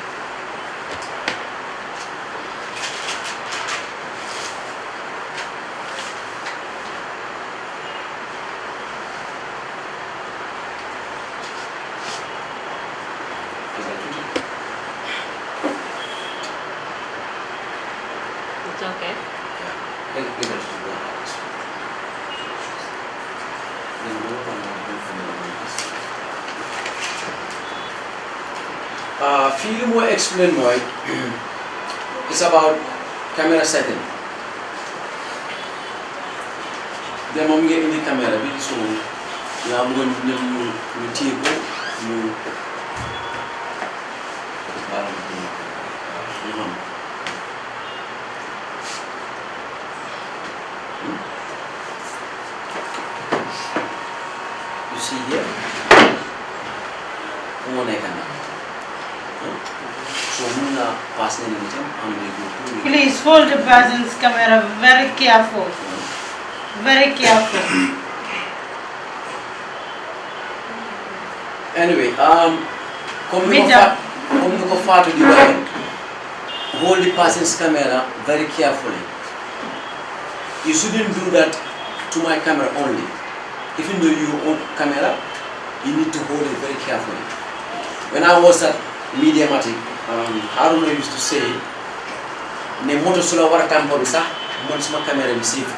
Speaker 7: It's okay.
Speaker 6: Fii li mooy explain mooy it's about camera setting de moom ngeen indi caméra bi so yaa bëggoon ñoom ñu téye ko ñu xam you see here moo nekk na so mun naa pass nañu itam am léegi
Speaker 8: Please hold the person's camera very careful. Very careful.
Speaker 6: anyway comme ni ko Fatou di waxee hold the person's camera very carefully you shouldn't do that to my camera only even though you own camera you need to hold it very carefully when I was at Mediamatic Haruna used to say ne moto su la war a tàmbali sax man suma caméra bi safe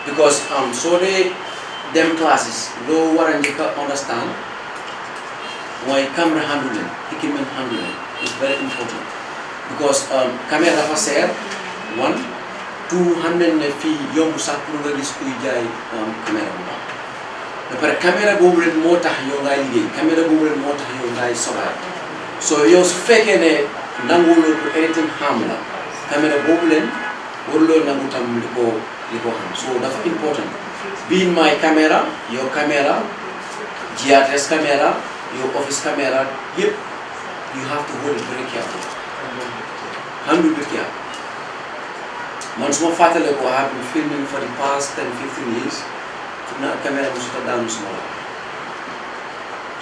Speaker 6: because soo dee dem classes loo war a njëkk a understand mooy camera handling equipment handling is very important because caméra dafa seer one two xam nañ ne fii yomb sax pour nga gis kuy jaay caméra bu baax ba pare caméra boobu leen moo tax yow ngay liggéey caméra boobu leen moo tax yow ngay soxla so yow su fekkee ne nanguwuloo pour anything xam la caméra boobu leen waruloo nangu tam li ko xam so dafa important being my camera your camera GRS camera your office camera yëpp you have to hold it very careful handle it careful man suma fàttale ko I have been filming for the past 10-15 years na camera mu suta daanu suma la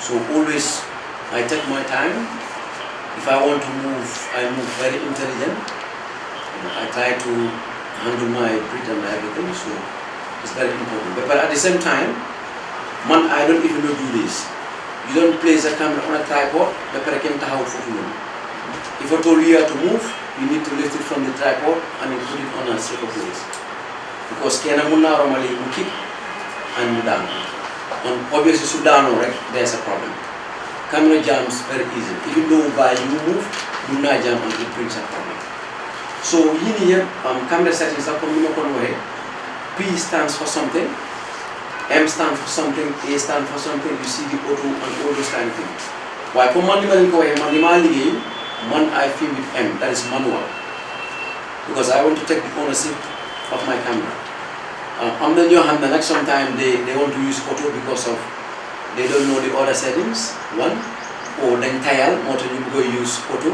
Speaker 6: so always I take my time if I want to move I move very intelligent I try to handle my breath and everything so it's very important but at the same time man I don't even know do this you don't place a camera on a tripod ba pare kenn taxawul foofu noonu if I told you to move you need to lift it from the tripod and you put it on a safer place because kenn mun naa romali mu kick and mu daanu and obviously su daanoo rek there's a problem camera jams very easy even though by you move mun naa jam and it brings a problem so yii nii yëpp camera settings sax comme ni ma ko waxee P stands for something M stands for something A stands for something you see the auto and all those kind of things waaye comme man li ma leen ko waxee man li maa liggéey man I film with M that is manual because I want to take the ownership of my camera am na ñoo xam ne nag sometimes they want to use auto because of they don't know the other settings one or dañ tayal moo tax ñu bëgg a use auto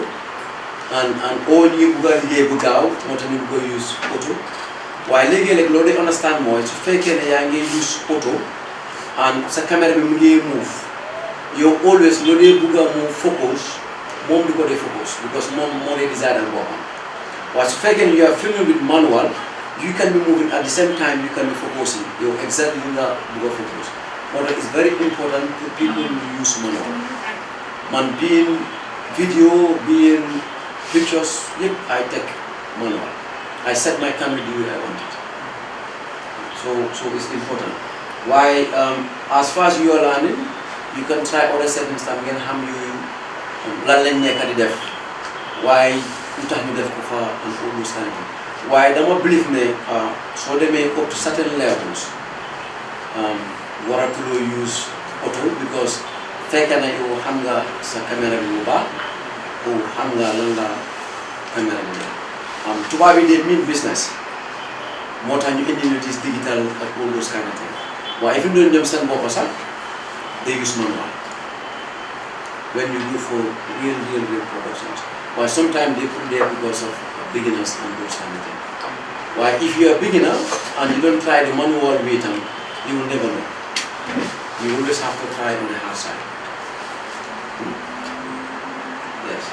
Speaker 6: and all ñu bëgg a liggéey bu gaaw moo tax ñu bëgg a use auto waaye léegi-léeg loolu day understand mooy su fekkee ne yaa ngi use auto and sa caméra bi mu ngi move yow always loolu day bëgg a mu focus moom di ko dee focus because moom moo dee designer boppam waaye su fekkee ne you are filming with manual you can be moving at the same time you can be focusing yow exactly li nga bëgg a focus moo tax it's very important for people to use manual man being video being pictures yëpp I take manual I set my camera the way I want it so it's important Why, as far as you are learning, you can try other settings that can harm you. Lan di def. Why you tax ñu def ko fa and all those kind of things. Why dama believe ne so demee up to certain levels waratuloo use auto because fekk na yow xam nga sa caméra bi bu baax ou xam nga lan la caméra bi tubaab yi they mean business moo tax ñu indi this digital ak all those kind of things. Why if you don't them send bopp sax they use manual when you go for real productions. Why sometimes they put there because of beginners and those kind of things. Why if you are a beginner and you don't try the manual way, you will never know. You always have to try on the hard side. Yes.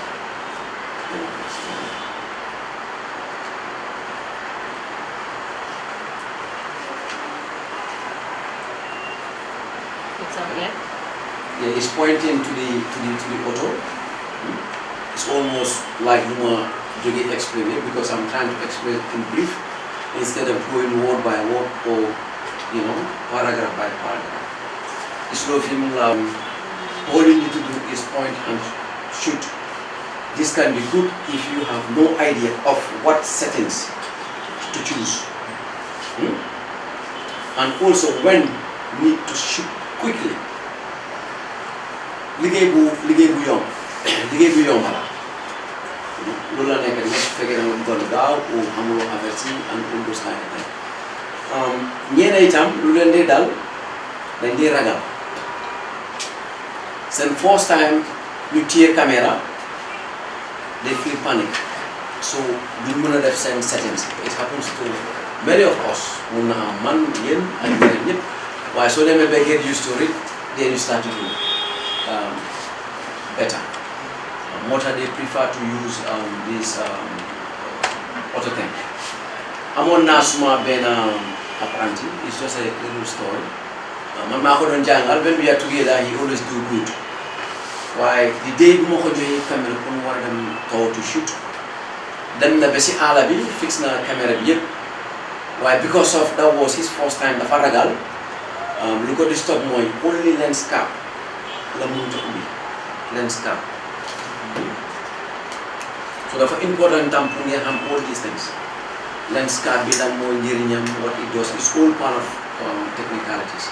Speaker 7: What's up, yeah?
Speaker 6: Yeah, it's pointing to the auto. It's almost like Numa Jogi explain it because I'm trying to explain in brief instead of going word by word or paragraph by paragraph. It's no film. All you need to do is point and shoot. This can be good if you have no idea of what settings to choose. And also when you need to shoot quickly. Liggéey bu yomb la loolu la nekk nekk fekkee da nga doon gaaw ou xamuloo averti and all those kind of things. ñeene itam lu leen dee dal dañ dee ragal seen first time ñu téye caméra they feel panic so duñ mën a def seen settings. It happens to many of us mun na am man yéen ak ñeneen ñëpp waaye soo demee ba get used to it then you start to do better. What they prefer to use this auto thing. I'm on Nasuma Ben apprentice. It's just a little story. My mother Jangal, when we are together, he always do good. Why the day Moko camera on one of them told to shoot. Then the basic alabi fix na camera yep. Why? Because of that was his first time the Faragal. Look at the stop moy only lens cap. Lens cap. So that's important time to have all these things. Lens cap be that more what it does is all part of technicalities.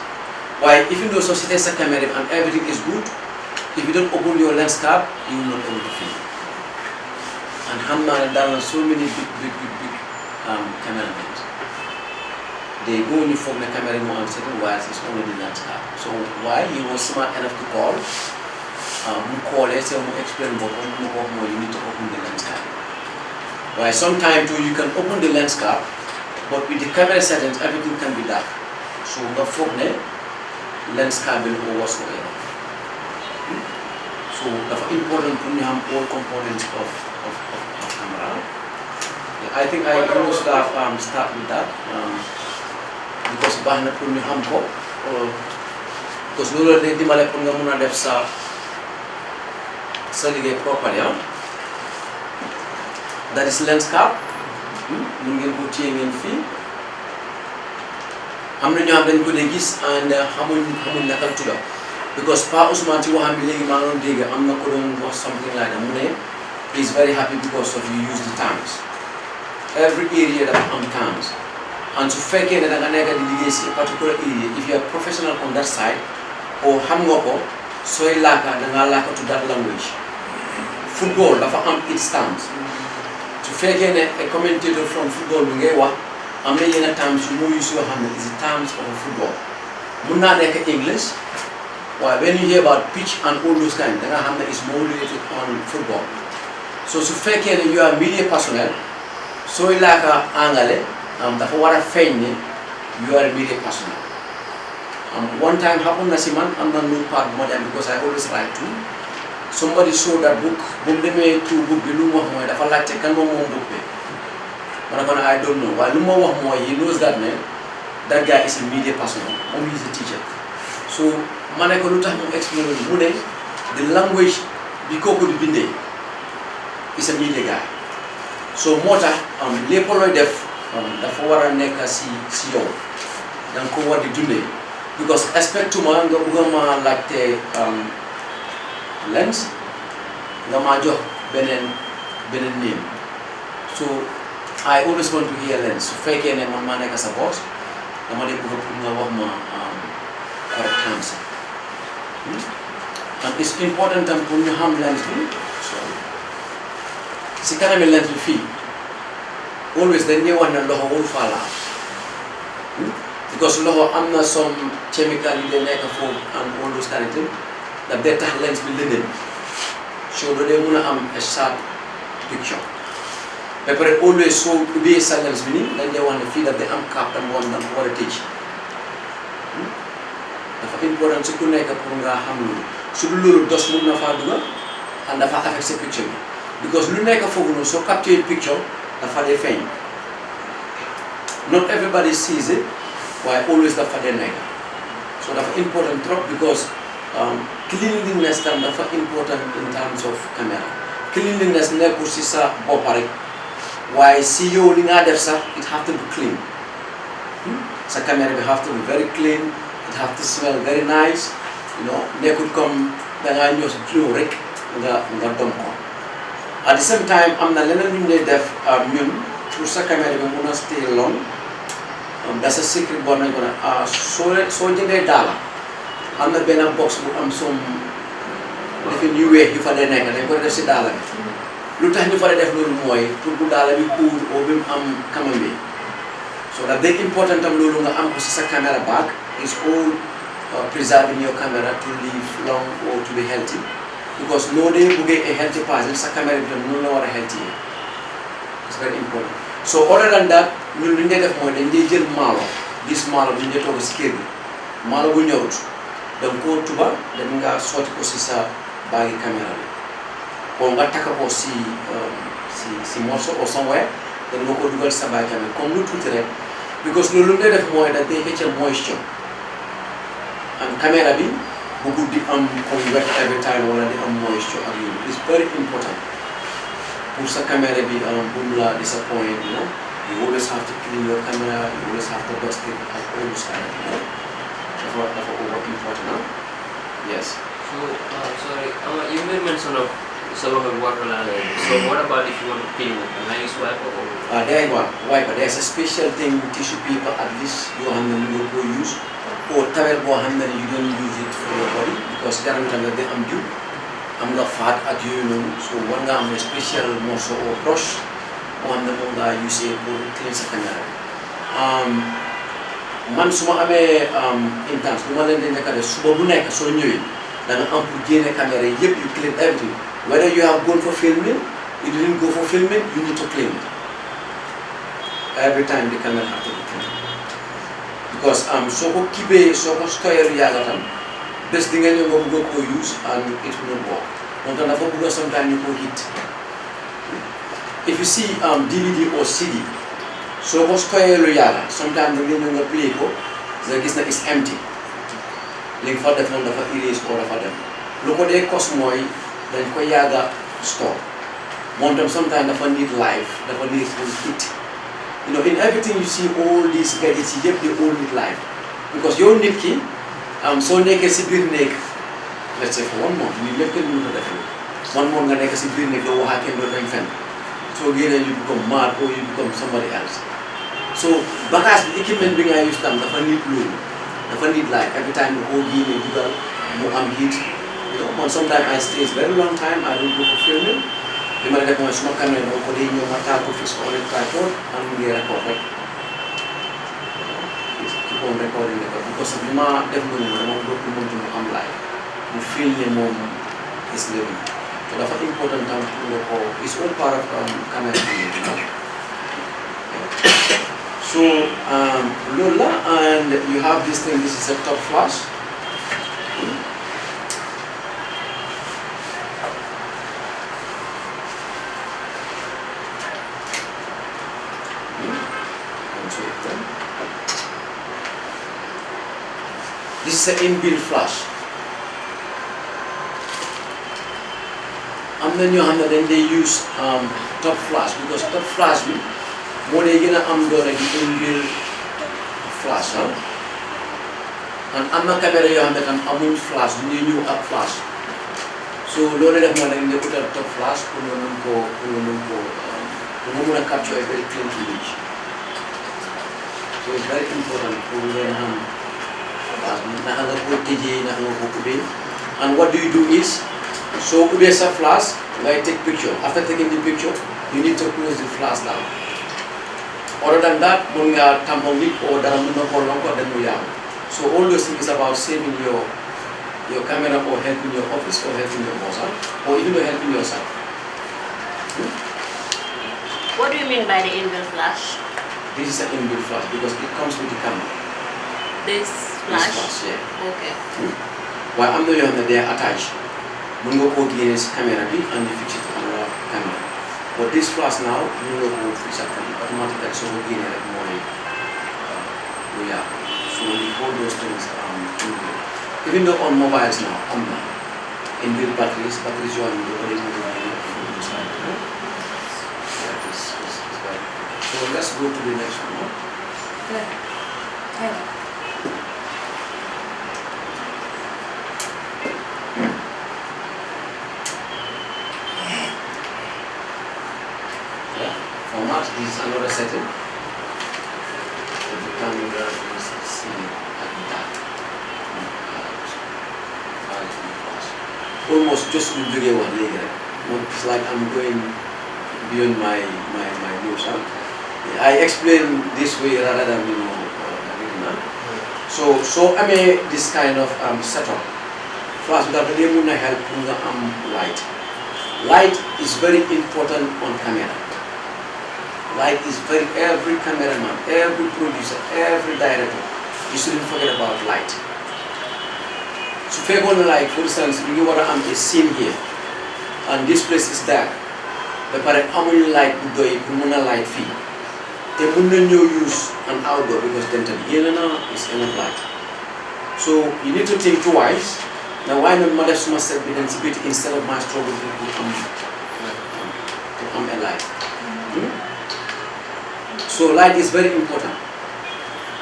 Speaker 6: Why if you do so sit as a camera and everything is good, if you don't open your lens cap, you will not able to film. And Hamman done so many big cameramen. They go in from the camera and second why it's only the lens cap. So why he was smart enough to call let's say explain what you need to open the lens cap. Why sometimes too you can open the lens cap, but with the camera settings everything can be dark. So the phone lens cap will always go in. So the important to have all components of camera. Yeah, I think I should have start with that because bahna pun ham ko because lolo de dimale pun ngamuna def sa liggéey properly that is lens cap mun ngeen ko téye ngeen fii am na ñoo xam dañ ko dee gis and xamuñ naka la tudda because Pa Ousmane ci waxam bi léegi maa ngi doon dégg am na ko doon wax something like that mu ne he is very happy because of you use the terms every area dafa am terms and su fekkee ne da nga nekk di liggéey si particular area if you are professional on that side or xam nga ko sooy laaka da ngaa laaka to that language. Football dafa am its terms su fekkee ne a commentator from football bi ngay wax am na yenn terms yu moo use yoo xam ne is the terms of football mun naa nekk English waaye when you hear about pitch and all those kind da nga xam ne is more related on football so su fekkee ne you are media personnel sooy laaka angale dafa war a feeñ ne you are a media personnel one time happen na si man am na no part bu ma dem because I always write too. Somebody saw that book, book bi lu mu wax mooy dafa laajte kan moom book bi. I don't know. Why lu ma wax mooy he knows that man, that guy is a media person, only he's a teacher. So ma ne ko lu tax mu explain mu ne the language bi kooku di bindee is a media guy. So moo tax lépp looy def dafa war a nekk si yow da nga ko war di dundee because expect to nga bugama laajte lens nga ma jox benen name. So I always want to hear lens. So fekkee ne man maa nekk sa boss dama dee bëgg pour nga wax ma correct answer. And it's important tam pour ñu xam lens bi si kanami lens bi fii always dañ dee wax ne loxo waru faa laal because loxo am na some chemical yi dee nekk foofu and all those kind of things daf dee tax lens bi lëndëm so doo dee mun a am a sharp picture ba pare always soo ubbee sa lens bi nii dañ dee wax ne fii daf dee am cap tam woon da nga ko war a tëj dafa important si ku nekk pour nga xam loolu su dul loolu dos mun na faa dugal and dafa affect sa picture bi because lu nekk foofu noonu soo capture picture dafa dee feeñ not everybody sees it waaye always dafa dee nekk so dafa important trop because cleanliness tam dafa important in terms of camera cleanliness nekkul si sa bopp rek waaye si yow li nga def sax it have to be clean sa camera bi have to be very clean it have to smell very nice nekkul comme dangaa ñëw si jiw rek nga dom ko at the same time am na leneen lu ñu lay def ñun pour sa caméra bi mun a stay long that's a secret boo nañ ko ne soo jëndee daala am na benn box bu am some lifin yu weex yu fa dee nekk dañ ko def si daala bi lu tax ñu fa dee def loolu mooy pour bu daala bi puur oo bi mu am kamam bi so that very important tam loolu nga am ko si sa caméra bag is all preserving your camera to live long or to be healthy because noo dee buggee a healthy person sa caméra bi tam noonu la war a healthy it's very important so other than that ñun li ñu def mooy dañ dee jël maalo gis maalo bu ñu dee togg si kër gi maalo bu ñorut danga koo tuba dem nga sotti ko si sa baagi caméra bi o nga takka ko si morceau or somewhere dan nga ko dugal si sa baagi caméra comme lu tuuti rek because loolu lu ñu dee def mooy dañ dee xëccal moisture and caméra bi bëggul di am comme wet every time wala di am moisture ak yooyu it's very important pour sa caméra bi bu mu la disappoint you always have to clean your camera you always have to dust it and all those kind of dafa over important yes
Speaker 3: so sorry you made mention of some of the water line so what about if you want to clean it can I use wiper or
Speaker 6: there is one wiper there's a special thing tissue paper at least you have to use or towel boo xam ne you don't use it for your body because yaram tamit day am diw am nga faat ak yooyu noonu so war nga am special morceau or brush boo xam ne moom nga use pour clean sa caméra man su ma amee Interns lu ma leen di nekk def suba bu nekk soo ñëwee da nga am pour génne caméra yi yëpp you clean everything whether you have gone for filming you didn't go for filming you need to clean it every time the camera have to be clean because soo ko kibee soo ko stoyee lu yàgga tam bés di nga ñëw nga bëgg koo use and it will not work moom tam dafa bëgg sometimes ñu ko hit if you see DVD or CD soo ko stoyee lu yàgga sometimes da nga ñëw nga play ko nga gis na is empty li nga fa defoon dafa erase ko dafa dem lu ko dee cause mooy dañ ko yàgga store moom tam sometimes dafa need life dafa need hit in everything you see all these gadgets yëpp they all need life because yow nit ki soo nekkee si biir néeg let's say for 1 month nii lépp kenn mënut a def 1 month nga nekk si biir néeg doo waxaa kenn doo dañ fenn soo génnee you become mad or you become somebody else so bagage bi équipement bi nga use tam dafa need loolu dafa need life every time nga koo génnee dugal mu am heat man sometimes I stay very long time I don't go for filming li ma def mooy suma caméra boo ko dee ñëw ma taal ko fix ko on a tripod and mu ngi record rek keep on recording because li ma def noonu dama bëgg moom mu am live mu feel ne moom is living so dafa important tam pour nga ko it's all part of camera so loolu la and you have this thing this is a top flash this is an inbuilt flash. am na ñoo xam ne dañ dee use top flash because top flash bi moo dee gën a am doole di inbuilt flash and am na caméra yoo xam ne tam amuñ flash du ñuy ñëw ak flash so loolu def moo ne nga utal top flash pour nga mën a capture a very clean image. So it's very important for ngeen xam naka nga ko tëjee naka nga ko ubbee. And what do you do is so ubbee sa flash ngay take picture. After taking the picture you need to close the flash down. Other than that mën nga tampon nit or dara mën na ko lonko dem mu yàqu. So all those things is about saving your camera or helping your office or helping your boss or even helping yourself.
Speaker 7: What do you mean by the inbuilt flash?
Speaker 6: This is an inbuilt flash because it comes with the camera.
Speaker 7: This flash?
Speaker 6: This flash, yeah.
Speaker 7: Okay.
Speaker 6: While I'm not sure that they are attached, we go to the camera and you fix it on the camera. But this flash now, we go to fix it automatically so we gain it more. So we hold those things inbuilt. Even though on mobiles now, inbuilt batteries you are in So let's go to the next one.
Speaker 5: Yeah.
Speaker 6: Format is another setting. The camera is seen at that. Almost just with the one Liegh. It's like I'm going beyond my news. I explain this way rather than So I mean this kind of setup. First, that really will help light. Light is very important on camera. Light is every cameraman, every producer, every director. You shouldn't forget about light. So if you're going to like, for instance, you want to a scene here, and this place is dark. But how many light do you put light fee? They wouldn't use an outdoor because then the yellow is enough light. So you need to think twice. Now why not mother must have been bit instead of my struggle to become a light. So light is very important.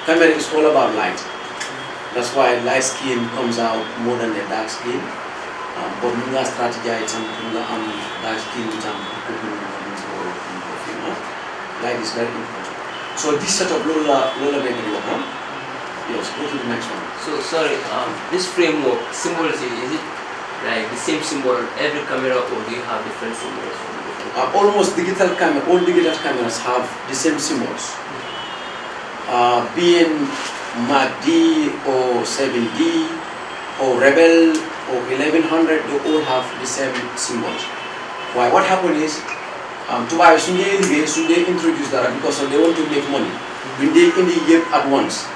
Speaker 6: Camera is all about light. That's why light skin comes out more than a dark skin. But we are strategizing on dark skin light is very important. So this set of Lola yes, go to the next one.
Speaker 3: So sorry, this framework symbology, is it like the same symbol on every camera or do you have different symbols?
Speaker 6: Almost digital camera, all digital cameras have the same symbols. Being MACD or 7D or Rebel or 1100, they all have the same symbols. Why? What happened is to buy they introduce that because they want to make money. When they in the year at once.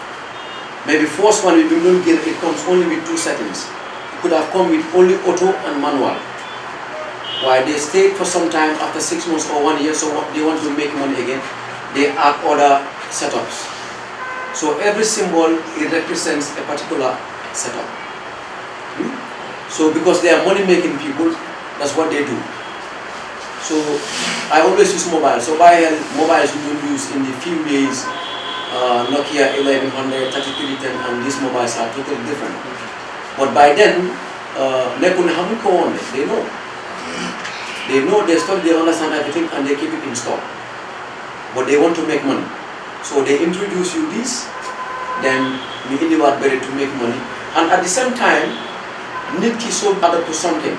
Speaker 6: Maybe first one we don't get it comes only with 2 settings. It could have come with only auto and manual. Why they stayed for some time after 6 months or 1 year, so they want to make money again, they add other setups. So every symbol it represents a particular setup. So because they are money making people, that's what they do. So I always use mobile. So by mobiles we don't use in the few days. Nokia 1100, 3310 and these mobiles are totally different. But by then, they know. They know, they study, they understand everything and they keep it in stock. But they want to make money. So they introduce you this, then we in the word better to make money. And at the same time, need to so adapt to something.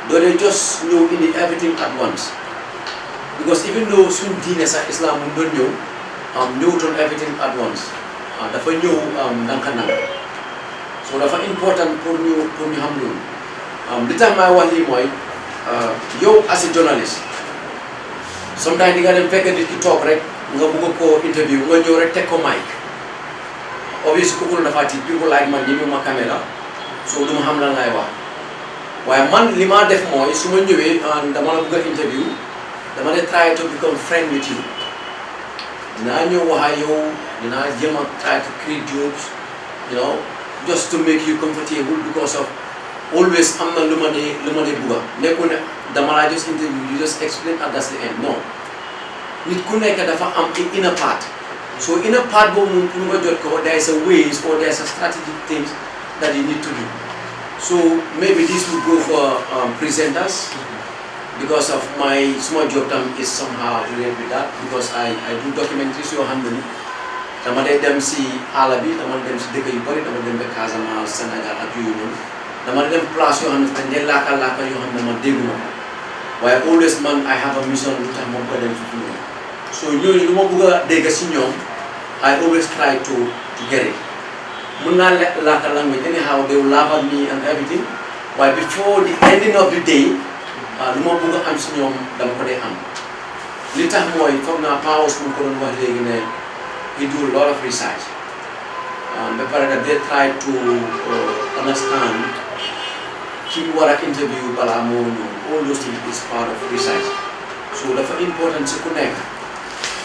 Speaker 6: Though they just know in everything at once. Because even though soon Deen Islam don't know, on everything at once. Dafa ñëw ndànk-ndànk. So dafa important pour ñu xam loolu. Li tax may wax lii mooy yow as a journalist sometimes di nga dem fekk nit ki toog rek nga bëgg ko interview nga ñëw rek teg ko mic. Obviously kooku dafa tiit people like man ñi ma caméra so duma xam lan lay wax. Waaye man li ma def mooy su ma ñëwee dama la bëgg a interview dama lay try to become friend with you. Try to create jokes, just to make you comfortable because of always I'm not lumade buga. Nekune damala just interview, you just explain and that's the end. No. Nit ku nekk dafa am inner part. So in a part there is a ways or there's a strategic things that you need to do. So maybe this would go for presenters, because of my small job term is somehow related with that, because I do documentaries yoo xam ne dama dee dem si àll bi, dama dem si dëkk yu bari, dama dem ba Casamance, Sénégal ak yooyu noonu, dama dem place yoo xam ne dañ dee laaka yoo xam ne man dégguma ko, waaye always man I have a mission lu tax moom ko dem foofu noonu. So ñooñu lu ma bëgg a dégg si ñoom, I always try to get it. Mun naa laaka language anyhow, they will laugh at me and everything, waaye before the ending of the day lu ma bëgg a am si ñoom dama ko dee am. Li tax mooy foog naa Paos mu ko doon wax léegi ne he do a lot of research. Ba pare that they try to understand ki war a interview balaa moo ñëw. All those things is part of research. So dafa important si ku nekk,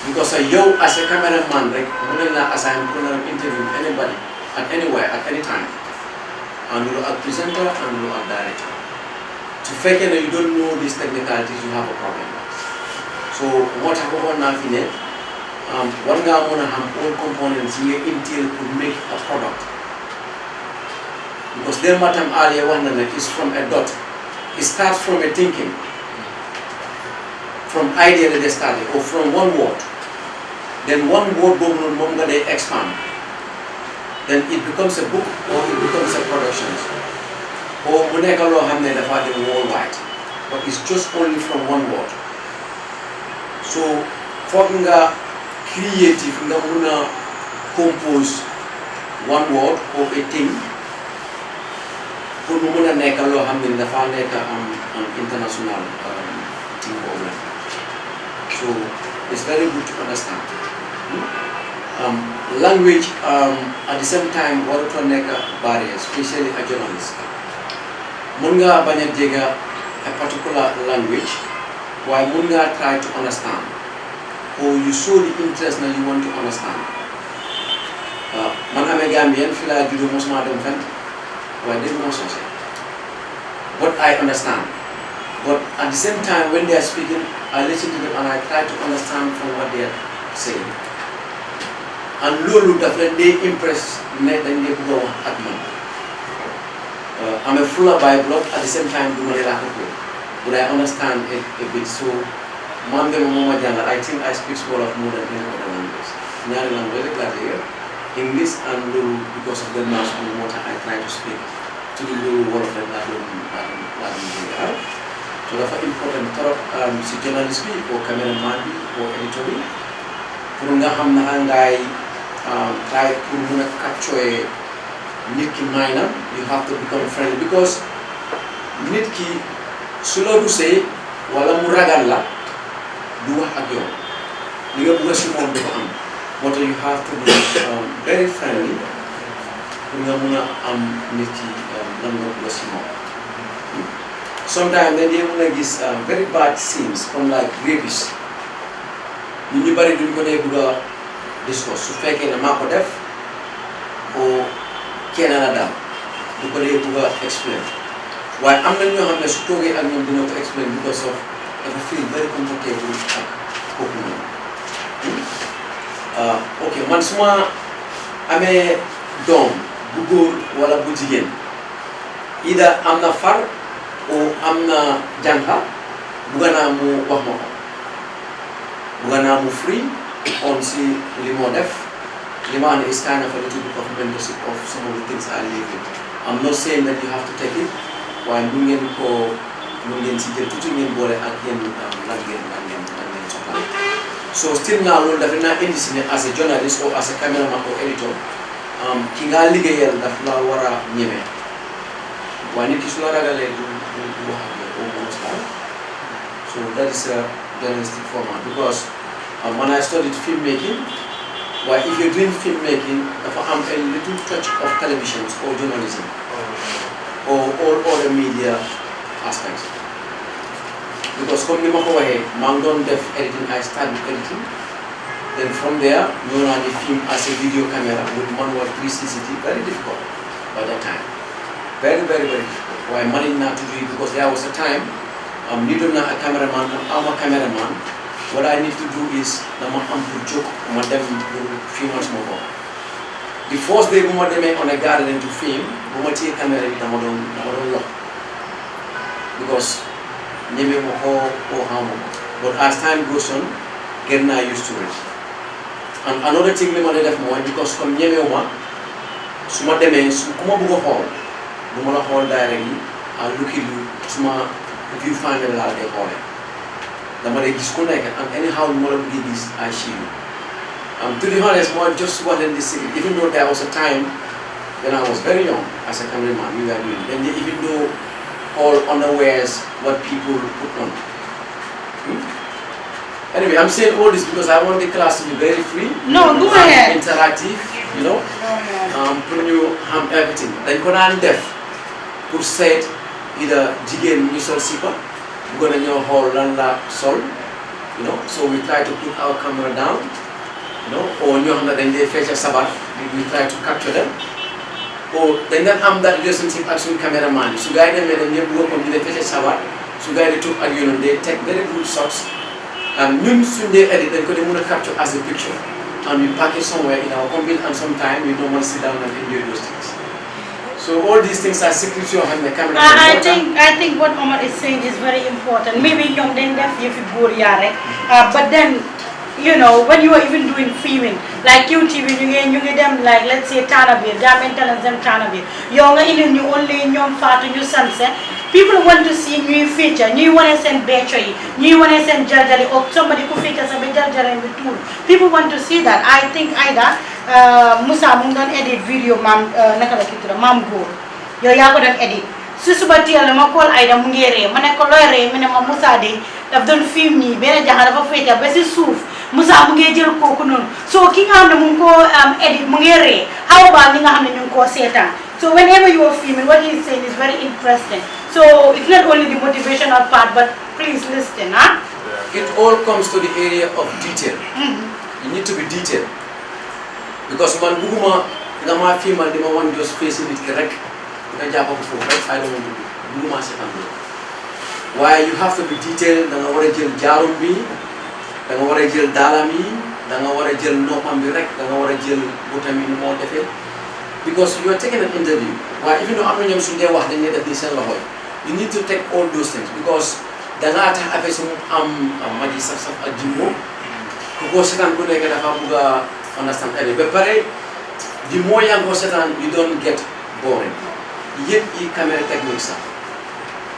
Speaker 6: because yow as a cameraman rek mën nañ la assign pour nga interview anybody at anywhere at any time. And you are presenter and you are director. To fake it, you don't know these technicalities, you have a problem. So what I want now is one guy want to have all components here until to make a product. Because then what I'm earlier one is from a dot. It starts from a thinking. From idea that they started, or from one word. Then one word they expand. Then it becomes a book or it becomes a production. Or worldwide, but it's just only from one word. So, for creative, compose one word or a thing. For international thing problem. So it's very good to understand. Language at the same time what to barriers, especially a journalist. Munga banya a particular language, while munga try to understand, or you show the interest that you want to understand. Man am a Gambian, feel like you do most of them, why they don't say. But I understand. But at the same time, when they are speaking, I listen to them and I try to understand from what they are saying. And Lulu definitely impress me than they go at me. I'm a fuller by blood at the same time do but I understand it a bit. So I think I speak well of more than any other language. Nyari language like English and Lulu, because of the mass what I try to speak to the Lulu word of the so that's important si journalist bi or cameraman bi or editor bi pour nga xam na ngay try pour mën a capture nit ki maanaam you have to become friendly, because nit ki su la rusee wala mu ragal la du wax ak yow li nga bëgg si moom du ko am, moo tax you have to be very friendly pour nga mën a am nit ki lan nga bëgg si moom. Sometimes then they want to gis very bad scenes from like rapists. You bari duñ ko dee bëgg a discuss su fekkee ne maa ko def o kenn la daal du ko dee bëgg a explain, waaye am na ñoo xam ne su toogee ak ñoom dina ko explain because of dafa feel very comfortable ak kooku noonu. Ok man su ma amee doom bu góor wala bu jigéen ida am na far o am na jànqa bugga naa mu wax ma ko, bugga naa mu free on si li moo def li ma ne is kind of a little bit of mentorship of some of the things I live in. I'm not saying that you have to take it, waaye mu ngeen si jël tuuti ngeen boole ak yéen lan ngeen soxla. So still now loolu dafa naa indi si ne as a journalist or as a cameraman or editor ki nga liggéeyal daf la war a ñeme, waaye nit ki su la ragalee du wax ak yow almost like. So that is a journalistic format, because when I studied filmmaking, well, if you're doing filmmaking, I'm a little touch of television or journalism or all other media aspects. Because come to Mangdon def editing, I started editing. Then from there, you know, the film as a video camera with manual 360, very difficult by that time. Very, very, very difficult. Why money not to do it, because there was a time, neither a cameraman, I'm a cameraman, what I need to do is dama am pour jóg ma dem filmal suma bopp. The first day bu ma demee on a garden to film bu ma téye caméra bi dama doon lox because ñeme ma ko xaw ma but as time goes on get naa used to it. And another thing li ma def mooy because comme ñemewuma su ma demee ku ma bëgg a xool du ma la xool directly and look at you suma viewfinder laa dee xoolee dama dee gis ku nekk and anyhow lu ma la bëggee gis I see you. To be honest, more just what in this, even though there was a time when I was very young as a cameraman, we were doing, and even though all unawares what people put on. Anyway, I'm saying all this because I want the class to be very free.
Speaker 8: No, go ahead.
Speaker 6: Interactive, you know. Put you everything. Then when I'm deaf, put said either jigen you sol sipa, we're gonna know how landa sol, you know. So we try to put our camera down. You know, or then they fetch a sabat, we try to capture them. Or then I'm that relationship action cameraman. So guide them and they work on the fetch a sabat. So guide took a unit, they take very good shots. And soon they edit, then they want to capture as a picture. And we pack it somewhere in our computer and sometimes we don't want to sit down and enjoy those things. So all these things are secrets you have in the camera.
Speaker 8: I think what Omar is saying is very important. Maybe young then deaf if you go but then you know, when you are even doing filming, like Gttv, you get them like, let's say, Tanabir, Gambian talents them Tanabir. Young in you only in your fat in your sunset. People want to see new feature, new one is send battery, new one is send Jarjali, or somebody who features a Jarjali in the tool. People want to see that. I think either Musa Mungan edit video, Mam go. Yo yagodan edit. Susubati alama call aida mungere, manakolore, minama Musa de, have done film me, Bena Jahara feature, Bessie Suf. Musa mungejil ko kunun so ki nga xamne mu ko edit mu ngere how about li nga xamne ñu ko setan so whenever you are filming what he is saying is very interesting so it's not only the motivational part but please listen
Speaker 6: it all comes to the area of detail. You need to be detailed because man buguma nga ma filmal dima wan just facing it correct nga jappa ko fofu rek I don't want to do buguma setan why you have to be detailed da nga wara jël jaarum bi da nga war a jël daalam yi da nga war a jël noppam bi rek da nga war a jël butam yi moo defee because you are taking an interview waaye even though am na ñoom suñu dee wax dañ ne def ni seen loxo you need to take all those things because da ngaa tax affaire si mu am maji saf-saf ak jimbo ku ko seetaan ku nekk dafa bëgg a understand ade ba pare di moo yaa ngi ko seetaan you don't get boring yëpp yi caméra technique sax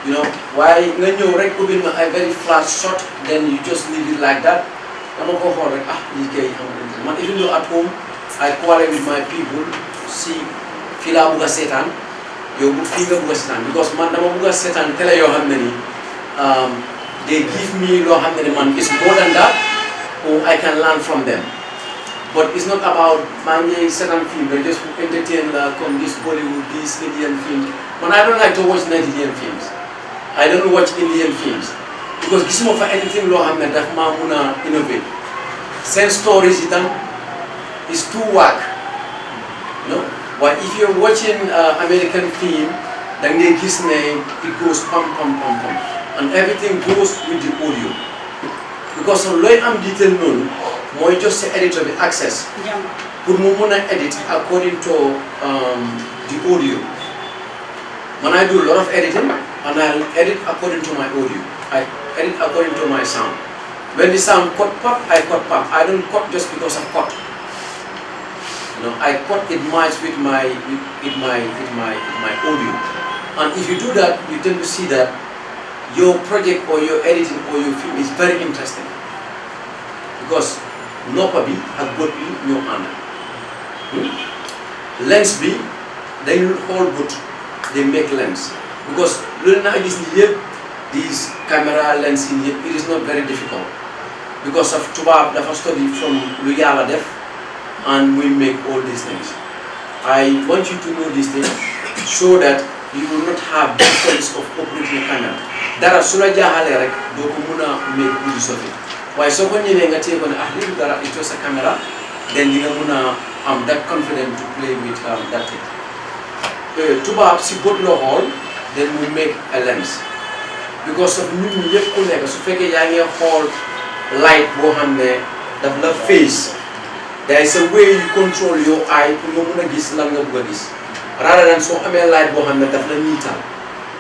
Speaker 6: you know, why when you rek ubin ma a very flat shot, then you just leave it like that. I'm not going for like but even though at home I quarrel with my people, see fila buga setan, you good finger buga setan because man dama buga setan tell you how many they give me how many man is more than that or I can learn from them. But it's not about many certain film, they just entertain come this Bollywood, this Indian film. But I don't like to watch Nigerian films. I don't watch Indian films because this for anything lo hamne daf ma muna innovate. Same stories is too whack. You know? But if you're watching American film, then they gis ne it goes pum pum pum pum, and everything goes with the audio. Because on loy am detail non, moy just say editor the access. Pour mo muna edit according to the audio. When I do a lot of editing, and I'll edit according to my audio. I edit according to my sound. When the sound cut pop, I cut pop. I don't cut just because of cut. You know, I cut it match with my audio. And if you do that, you tend to see that your project or your editing or your film is very interesting. Because no pabi has got no hand. Lens B, they hold good. They make lens. Because these camera lens in here, it is not very difficult. Because of Tubab, the first study from Luyala Def, and we make all these things. I want you to know these things so that you will not have difference of operating a camera. Dara sula jahale rek do ko muna make use of it. Why so when you ngati ko na ahli dara it was a camera, then you muna that confident to play with that thing. Tubab si bot lo hall, then we make a lens. Because of new yep ko nek so feke ya ngi hall light boo xam ne daf la face there is a way you control your eye pour nga mun a gis lan nga bëgg a gis rather than soo amee light boo xam ne daf la niital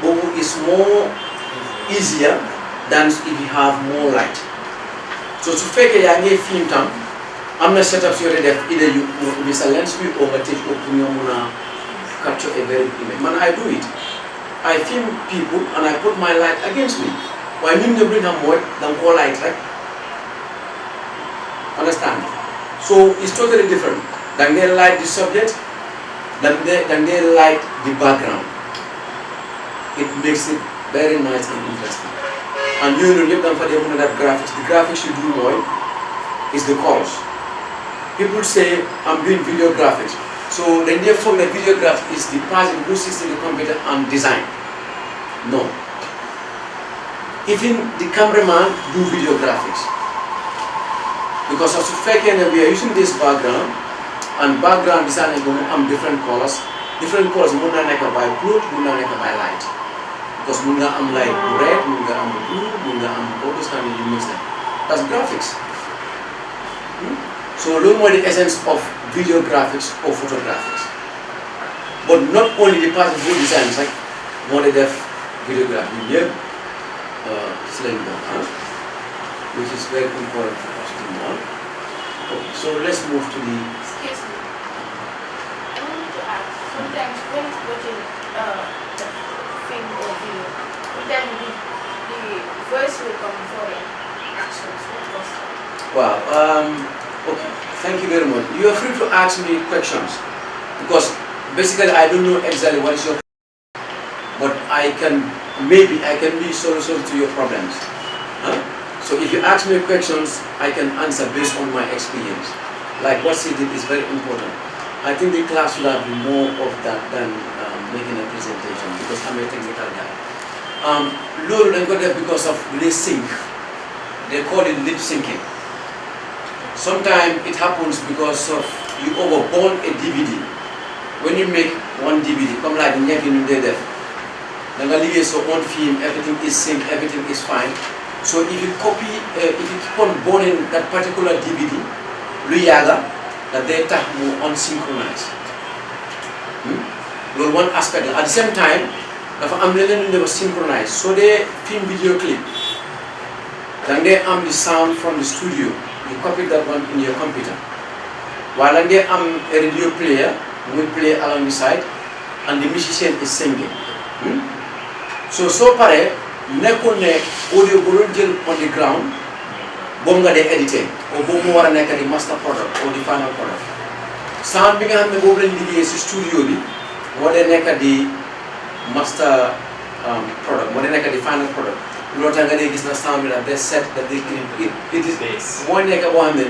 Speaker 6: boobu is more easier than if you have more light so su fekkee yaa ngi film tam am na setup yoo def either you ubbi sa lens bi or nga tëj ko pour nga mun a capture a very good image man I do it I film people and I put my light against me waaye ñun nga bring am mooy da nga koo light rek understand so it's totally different da ngay light the subject da ngay light the background it makes it very nice and interesting and yooyu noonu yëpp da nga fa dee mën a def graphics the graphics you do mooy is the colors people say I'm doing video graphics so then they form that video graphics is the person who sits in the computer and design no even the cameraman do video graphics because of the fact that we are using this background and background design is going to have different colors mun na nekk by blue mun na nekk by light because mun nga am like red mun nga am blue mun nga am all those kind of you mix them that's graphics so loolu mooy the essence of video graphics or photographics but not only the person who designs like moo di def videography yëpp si lañ bokk which is very important for us to know. Okay, so let's move to the.
Speaker 5: Excuse me. I wanted to ask. Sometimes when watching the film or video, sometimes the voice will come before the actions. What was that?
Speaker 6: Wow. Okay. Thank you very much. You are free to ask me questions because basically I don't know exactly what is your. But I can be solution to your problems. Huh? So if you ask me questions, I can answer based on my experience. Like what she did is very important. I think the class should have been more of that than making a presentation because I'm a technical guy. Lulu then got there because of lip sync. They call it lip syncing. Sometimes it happens because of you overburn a DVD. When you make one DVD, come like the in the then Liegh so on film, everything is synced, everything is fine. So if you keep on burning that particular DVD, that they are more unsynchronized. One aspect. At the same time, they were synchronized. So they film video clip. Then they the sound from the studio. You copy that one in your computer. While they a radio player, we play along the side, and the musician is singing. So pare nekkul ne audio bu doon jël on the ground boobu nga dee édité ou boobu mu war a nekk di master product or di final product sound bi nga xam ne boobu lañ liggéeyee si studio bi moo dee nekk di master product moo dee nekk di final product loolu tax nga dee gis na sound bi that they set that they clean it is moo nekk boo xam ne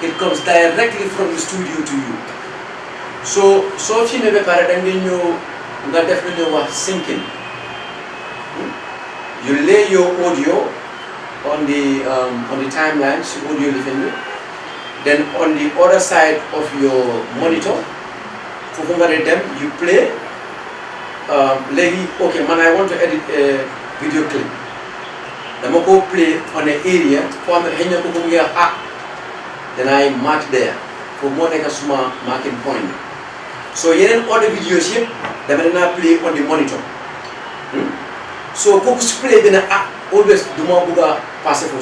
Speaker 6: it comes directly from the studio to you so soo filmé ba pare da nga ñëw nga def lu ñuy wax syncing. You lay your audio on the timelines, audio living. Then on the other side of your monitor, you play. Okay, man, I want to edit a video clip. Then I go play on an area. Then I mark there for more like a small marking point. So here all the videos here, then I play on the monitor. So cook play then always do more buga pass it for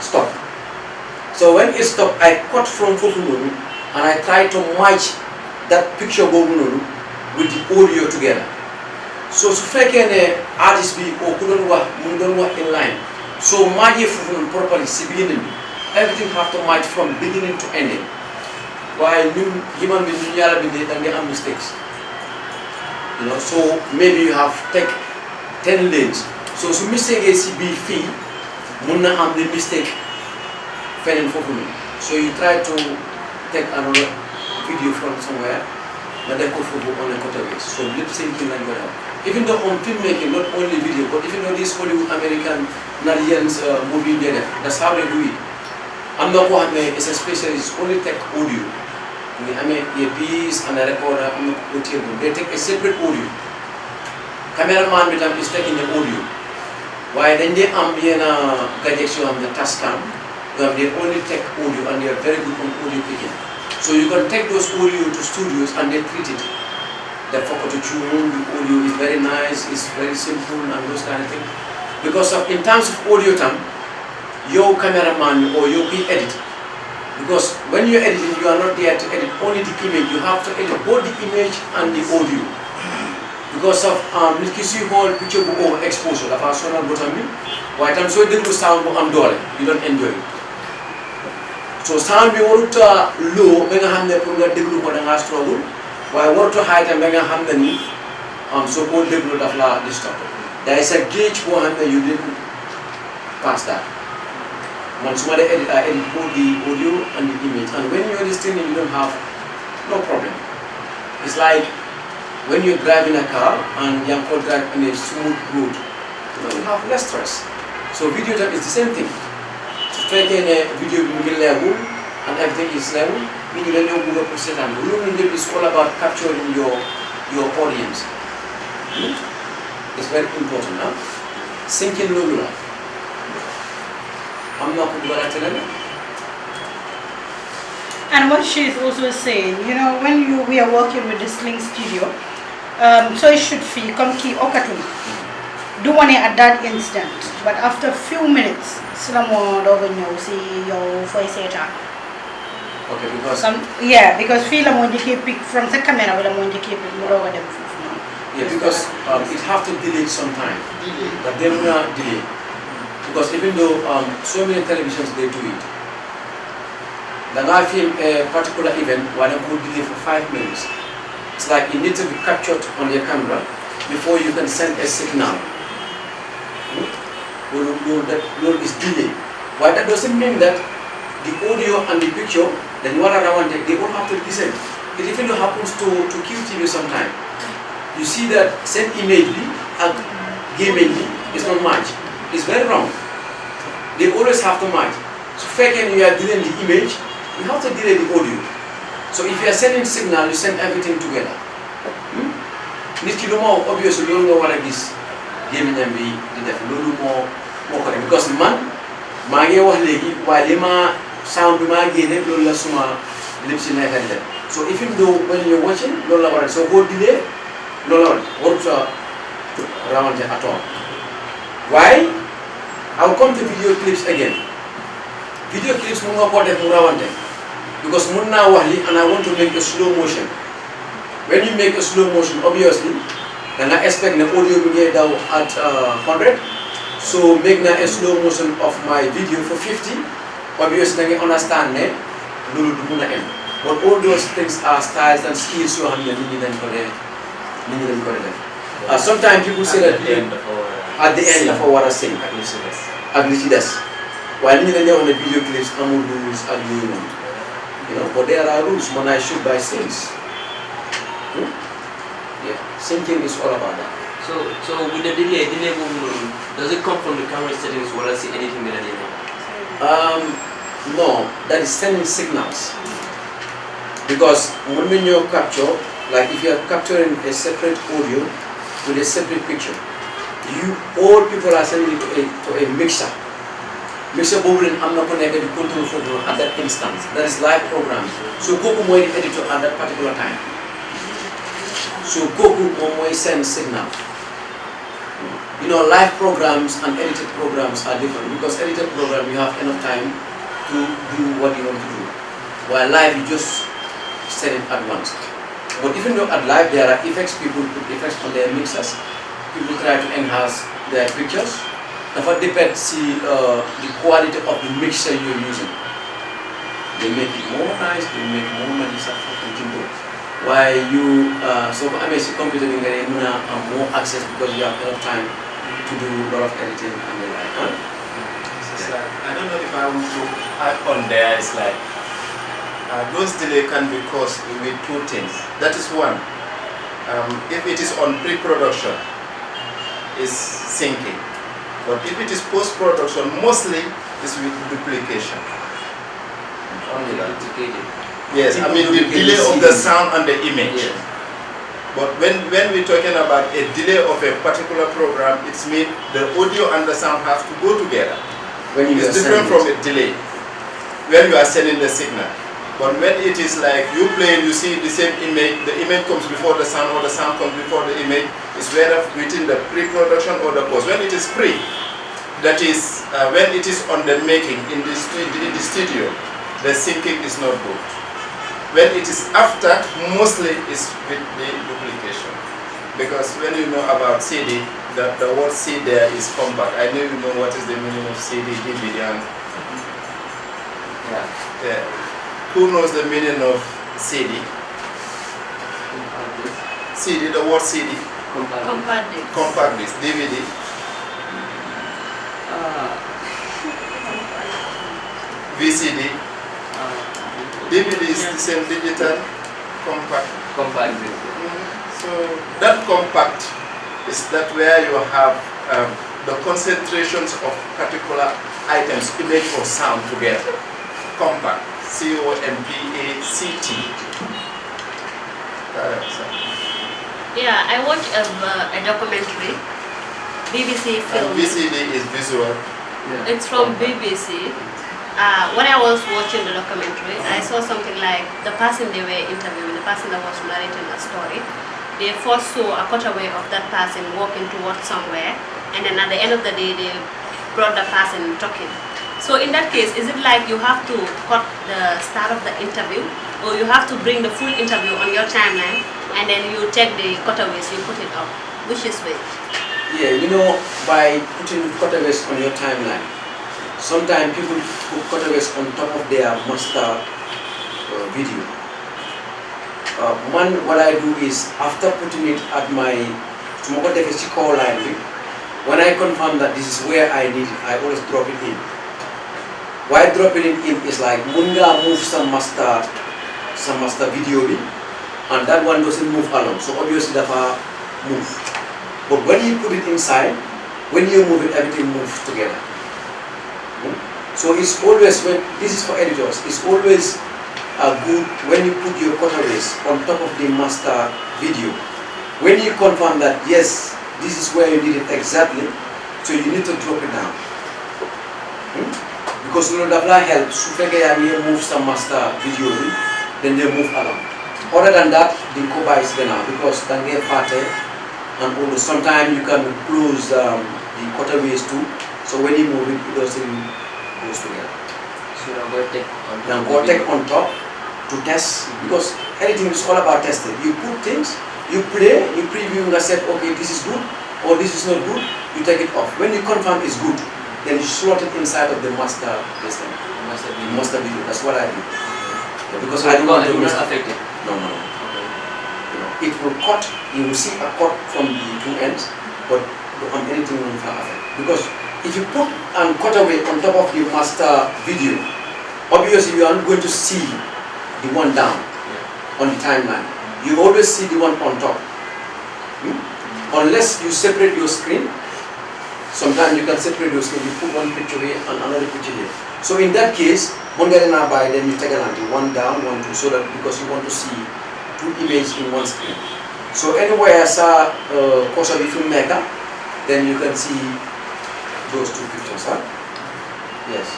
Speaker 6: stop. So when it stop, I cut from Fufununu and I try to match that picture with the audio together. So can artist be or couldn't work in line. So match Fufununu properly beginning. Everything have to match from beginning to ending. While human beings and they have mistakes. So maybe you have take 10 lanes. So mistake is be fee, munna am the mistake failing for me. So you try to take another video from somewhere, but they go for on a cutaways. So lip syncing like that. Even though on filmmaking, not only video, but even though these Hollywood American Nigerians movie that's how they do it. I'm not one is a specialist, only take audio. I mean, a piece and a recorder, they take a separate audio. Cameraman with them is taking the audio. Why then they ambient gadgets you have the Tascam, you have they only take audio and they are very good on audio picking. So you can take those audio to studios and they treat it. The photo tune, the audio is very nice, it's very simple and those kind of things. Because of, in terms of audio term, your cameraman or your edit. Because when you're editing, you are not there to edit only the image, you have to edit both the image and the audio. Because of Milky whole picture over exposure, the personal bottom, why I'm so difficult sound I'm doing, you don't enjoy it. So sound we want to low, mega hand the program degree for the last struggle, why want to hide and mega hand the knee, so called degree of la disturb. There is a gauge for hand that you didn't pass that. Once you edit both the audio and the image, and when you're listening, you don't have no problem. It's like when you're driving a car and you can drive on a smooth road, you have less stress. So video time is the same thing. To take in a video level and everything is level, meaning then you Google process and Google is all about capturing your audience. It's very important. Huh? Sinking Lula. I'm not going to tell you.
Speaker 8: And what she is also saying, you know, when we are working with the Sling Studio, so it should feel come key okatuma. Do one at that instant, but after a few minutes, Slamo see your voice.
Speaker 6: Okay, because
Speaker 8: because feel pick from the camera will keep it.
Speaker 6: Yeah, because it have to delay sometime. But they will not delay. Because even though so many televisions they do it. Then I film a particular event while I could delay for 5 minutes. It's like you need to be captured on your camera before you can send a signal. That is delay. Why that doesn't mean that the audio and the picture, then what around they all have to be the same. It even happens to Gttv sometimes. You see that same immediately and gamingly is not match. It's very wrong. They always have to match. So fake and you are delaying the image, you have to delay the audio. So if you are sending signal, you send everything together. Obviously you don't know what this gaming and be the more correct. Because man, while sound suma lips in like. So even though when you're watching, so go delay, what around at all. Why? I'll come to video clips again. Video clips because munna wahli and I want to make a slow motion. When you make a slow motion, obviously, then I expect the audio to get down at 100. So make a slow motion of my video for 50. Obviously, I understand that. But all those things are styles and skills you have sometimes people say that at the end of what I say, while on the video clips, rules and you know, but there are rules when I shoot by scenes. Yeah, same thing is all about that.
Speaker 3: So with the delay does it come from the camera settings or is it anything with the delay?
Speaker 6: No, that is sending signals. Because when you capture, like if you are capturing a separate audio with a separate picture, all people are sending it to a mixer. Mixer bowling, I'm not connected to control photo at that instance. That is live program. So Goku Moy editor at that particular time. So Goku Moy sends signal. You know, live programs and edited programs are different because edited program you have enough time to do what you want to do. While live you just set it at once. But even though at live there are effects, people put effects on their mixers. People try to enhance their pictures. If it depends the quality of the mixer you're using. They make it more nice, they make more money Why you so I mean computer more access because you have enough time to do a lot of editing and the like.
Speaker 1: It's like, I don't know if I want to add on there, it's like those delay can be caused with two things. That is one, if it is on pre-production, it's syncing. But if it is post-production, mostly it's with duplication. Only that.
Speaker 3: Duplicated.
Speaker 1: Yes, I mean the delay of the sound and the image.
Speaker 3: Yeah.
Speaker 1: But when we're talking about a delay of a particular program, it's mean the audio and the sound have to go together. It's different from a delay when you are sending the signal. But when it is like you play, you see the same image, the image comes before the sound or the sound comes before the image, it's whether within the pre-production or the post. When it is pre, that is when it is on the making in the studio, the syncing is not good. When it is after, mostly is with the duplication. Because when you know about CD, the word C there is compact. I know you know what is the meaning of CD, DVD, and yeah. Who knows the meaning of CD? CD, the word CD.
Speaker 7: Compact disc.
Speaker 1: Compact disc, DVD. VCD. DVD is the same digital compact.
Speaker 3: Compact disc.
Speaker 1: So that compact is that where you have the concentrations of particular items, image or sound together. Compact. C-O-M-P-A-C-T.
Speaker 7: Yeah, I watched a documentary, BBC film.
Speaker 1: VCD is visual.
Speaker 3: Yeah.
Speaker 7: It's from BBC. When I was watching the documentary, I saw something like the person they were interviewing, the person that was narrating the story, they first saw a cutaway of that person walking towards somewhere, and then at the end of the day, they brought the person talking. So in that case, is it like you have to cut the start of the interview, or you have to bring the full interview on your timeline, and then you take the cutaways, you put it up? Which is which?
Speaker 6: Yeah, you know, by putting cutaways on your timeline, sometimes people put cutaways on top of their master video. What I do is, after putting it at my call line, when I confirm that this is where I need it, I always drop it in. Why dropping it in is like, munga move some master video in, and that one doesn't move along, so obviously dafa move. But when you put it inside, when you move it, everything moves together. So it's always, when this is for editors, it's always good when you put your cutaways on top of the master video. When you confirm that yes, this is where you need it exactly, so you need to drop it down. Because you know that helps. If you move some master video, then they move along. Other than that, the cover is gonna, because then get fatter, and also sometimes you can close the cutaways too. So when you move it, it doesn't goes together.
Speaker 3: So now
Speaker 6: go take on top to test, because anything is all about testing. You put things, you play, you preview, and said, okay, this is good or this is not good. You take it off. When you confirm it's good, then you slot it inside of the master video. That's what I do. Yeah, because I don't want to
Speaker 3: affect it.
Speaker 6: No. You know, it will cut. You will see a cut from the two ends, but anything will not affect. Because if you put and cut away on top of the master video, obviously you are not going to see the one down on the timeline. You always see the one on top. Unless you separate your screen. Sometimes you can separate your screen, you put one picture here and another picture here. So in that case, then you take one down, one two, so that because you want to see two images in one screen. So anywhere I saw Kosa filmmaker, then you can see those two pictures, huh? Yes.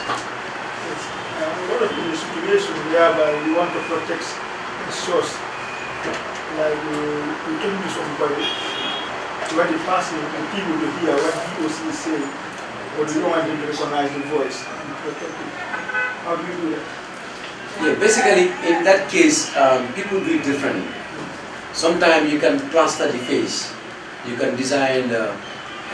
Speaker 2: A lot of the situation whereby you want to protect the source, like you told me somebody, when the person and people to hear what POC is saying, but you don't want them to recognize the voice and protect it. How do you do that?
Speaker 6: Yeah, basically in that case, people do it differently. Sometimes you can plaster the face. You can design a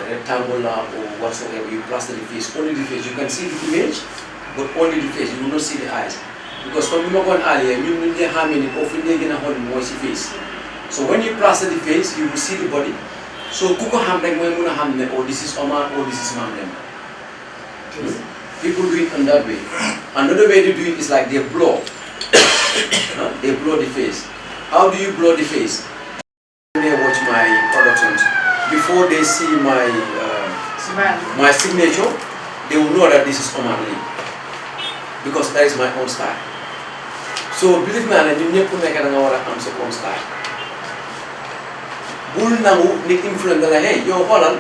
Speaker 6: rectangle or whatsoever, you plaster the face, only the face. You can see the image, but only the face, you will not see the eyes. Because when we were going earlier, you need to have it, often they're going to hold the face. So when you plaster the face, you will see the body. So kuko hamne mo muna hamne, oh this is Omar, oh this is Mamlem. People do it in that way. Another way to do it is like they blow. They blow the face. How do you blow the face? When they watch my productions, before they see my my signature, they will know that this is Omar Liegh, because that is my own style. So believe me, you need to make an own style. bul nangu nit influence nga la hey yow xoolal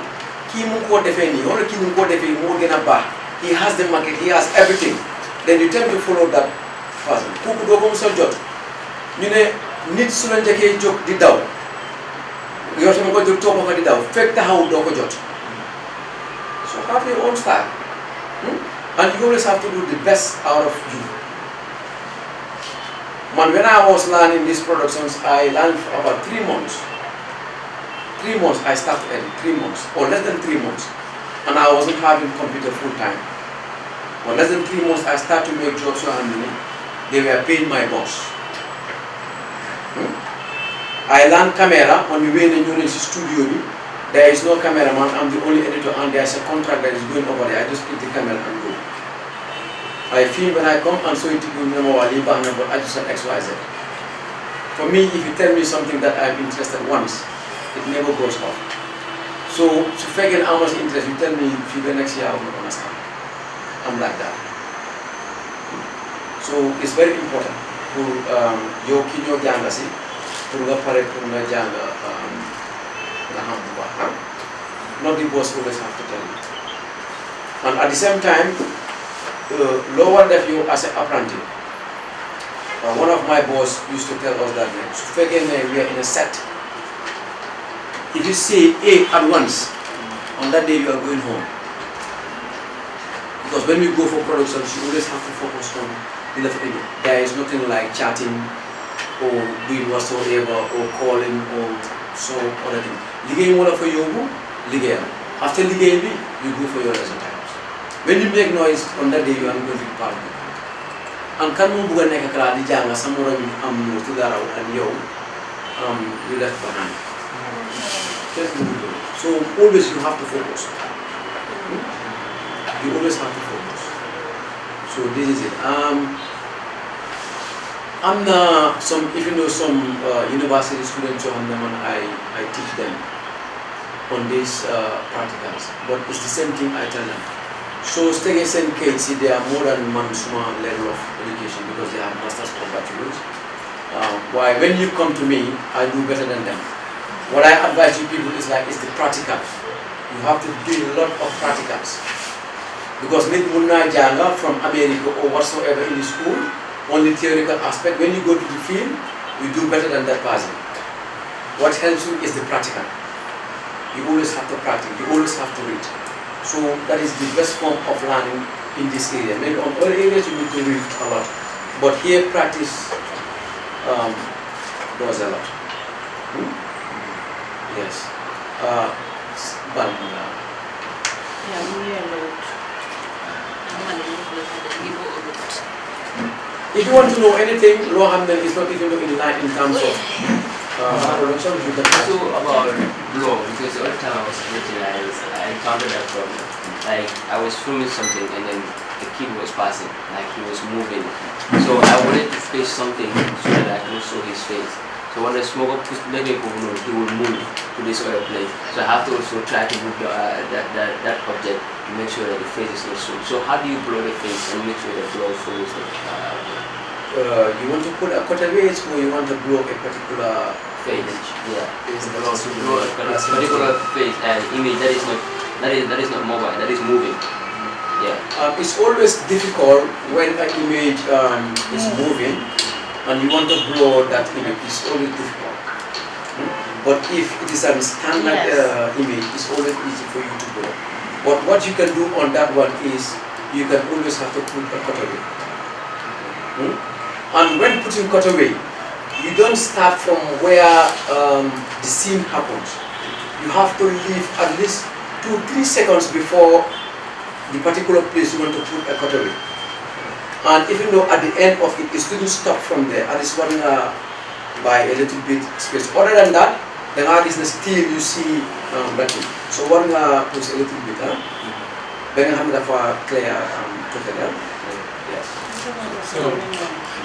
Speaker 6: kii mu ngi koo defee nii wala kii mu ngi koo defee moo gën a baax he has the market he has everything then you tend to follow that person kooku doo ko mos a jot ñu ne nit su la njëkkee jóg di daw yow sama ko jóg topp fa di daw fekk taxaw doo ko jot so have your own style and you always have to do the best out of you. Man, when I was learning these productions, I learned for about 3 months. 3 months I started edit, 3 months, or less than 3 months. And I wasn't having computer full time. For less than 3 months, I started to make jobs for Hamini. They were paying my boss. I learned camera when we went in the studio. There is no cameraman, I'm the only editor, and there's a contract that is going over there. I just pick the camera and go. I film when I come and so it will know I just said XYZ. For me, if you tell me something that I'm interested once, it never goes off. So to figure how much interest, you tell me if you go next year, I will understand. I'm like that. So it's very important for your kid, your youngasi, for the parent, for the younger, not the boss always have to tell you. And at the same time, lower that you as an apprentice. One of my boss used to tell us that we are in a set. If you say A at once, on that day you are going home. Because when we go for production, you always have to focus on the left area. There is nothing like chatting or doing whatsoever or calling or so other thing. Liegh for you, Liegh. After Liegh, you go for your lesson times. When you make noise on that day, you are going to be part of it. And can you go and make a crowd? Someone to that and you left behind. So always you have to focus. You always have to focus. So this is it. I'm if you know some university students I teach them on these practicals, but it's the same thing I tell them. So stay in case they are more than one level of education because they have masters or bachelors. Why when you come to me, I do better than them. What I advise you people is the practical. You have to do a lot of practicals. Because from America or whatsoever in the school, only theoretical aspect. When you go to the field, you do better than that person. What helps you is the practical. You always have to practice. You always have to read. So that is the best form of learning in this area. Maybe on other areas you need to read a lot, but here practice does a lot. Yes. If you want to know anything, Law Hamden is not even in line in terms of production. You can
Speaker 3: also about law, because the other time I was editing, I encountered that problem. Like I was filming something and then the kid was passing, like he was moving. So I wanted to space something so that I could show his face. So when the smoker let me go, he will move to this other place. So I have to also try to move that object to make sure that the face is not shown. So how do you blow the face and make sure the blow follows the
Speaker 6: you want to put a cutaway or you want to blow a particular
Speaker 3: face? Yeah. To blow a particular face and image that is not mobile, that is moving. Yeah.
Speaker 6: It's always difficult when an image is moving and you want to blow that image. It's always difficult. But if it is a standard image, it's always easy for you to blow. But what you can do on that one is you can always have to put a cutaway. And when putting cutaway, you don't start from where the scene happens. You have to leave at least 2-3 seconds before the particular place you want to put a cutaway. And even though at the end of it, it shouldn't stop from there, at least one by a little bit space. Other than that, the artist still you see nothing. So one puts a little bit, then I have a clear total. Yes.
Speaker 2: So,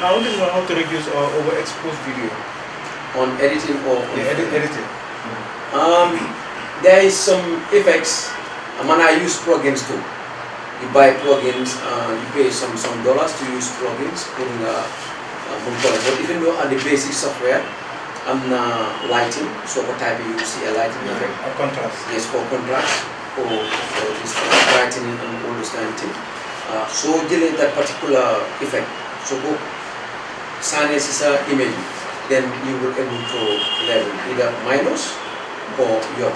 Speaker 2: how do you know how to reduce or overexpose video?
Speaker 6: On editing or on
Speaker 2: editing?
Speaker 6: There is some effects. I use plugins too. You buy plugins, you pay some dollars to use plugins. But even though on the basic software, lighting, so what type you see a lighting effect.
Speaker 9: A contrast.
Speaker 6: Yes, or contrast, or this brightening and all those kind of things. So during that particular effect, so go sign is a image, then you will able to level either minus or your.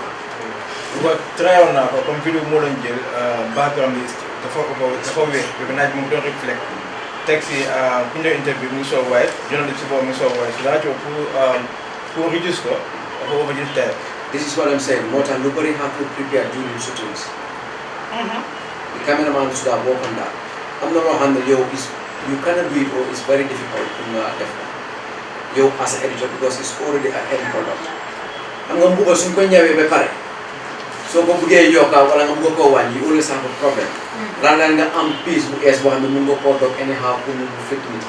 Speaker 9: But try on now, come video more than background is the way we can don't reflect. Taxi interview me so white, journalist about me so white. So that you who reduce go over this time.
Speaker 6: This is what I'm saying. More time nobody have to prepare during shootings. The cameraman should have worked on that. I'm not going to handle you cannot do it or it's very difficult in you as an editor because it's already an end product. I'm going to move some so go buge yoka wala nga ko wan you always have a problem rather than peace bu es bo xamne mu ko dok anyhow pour mu fit nit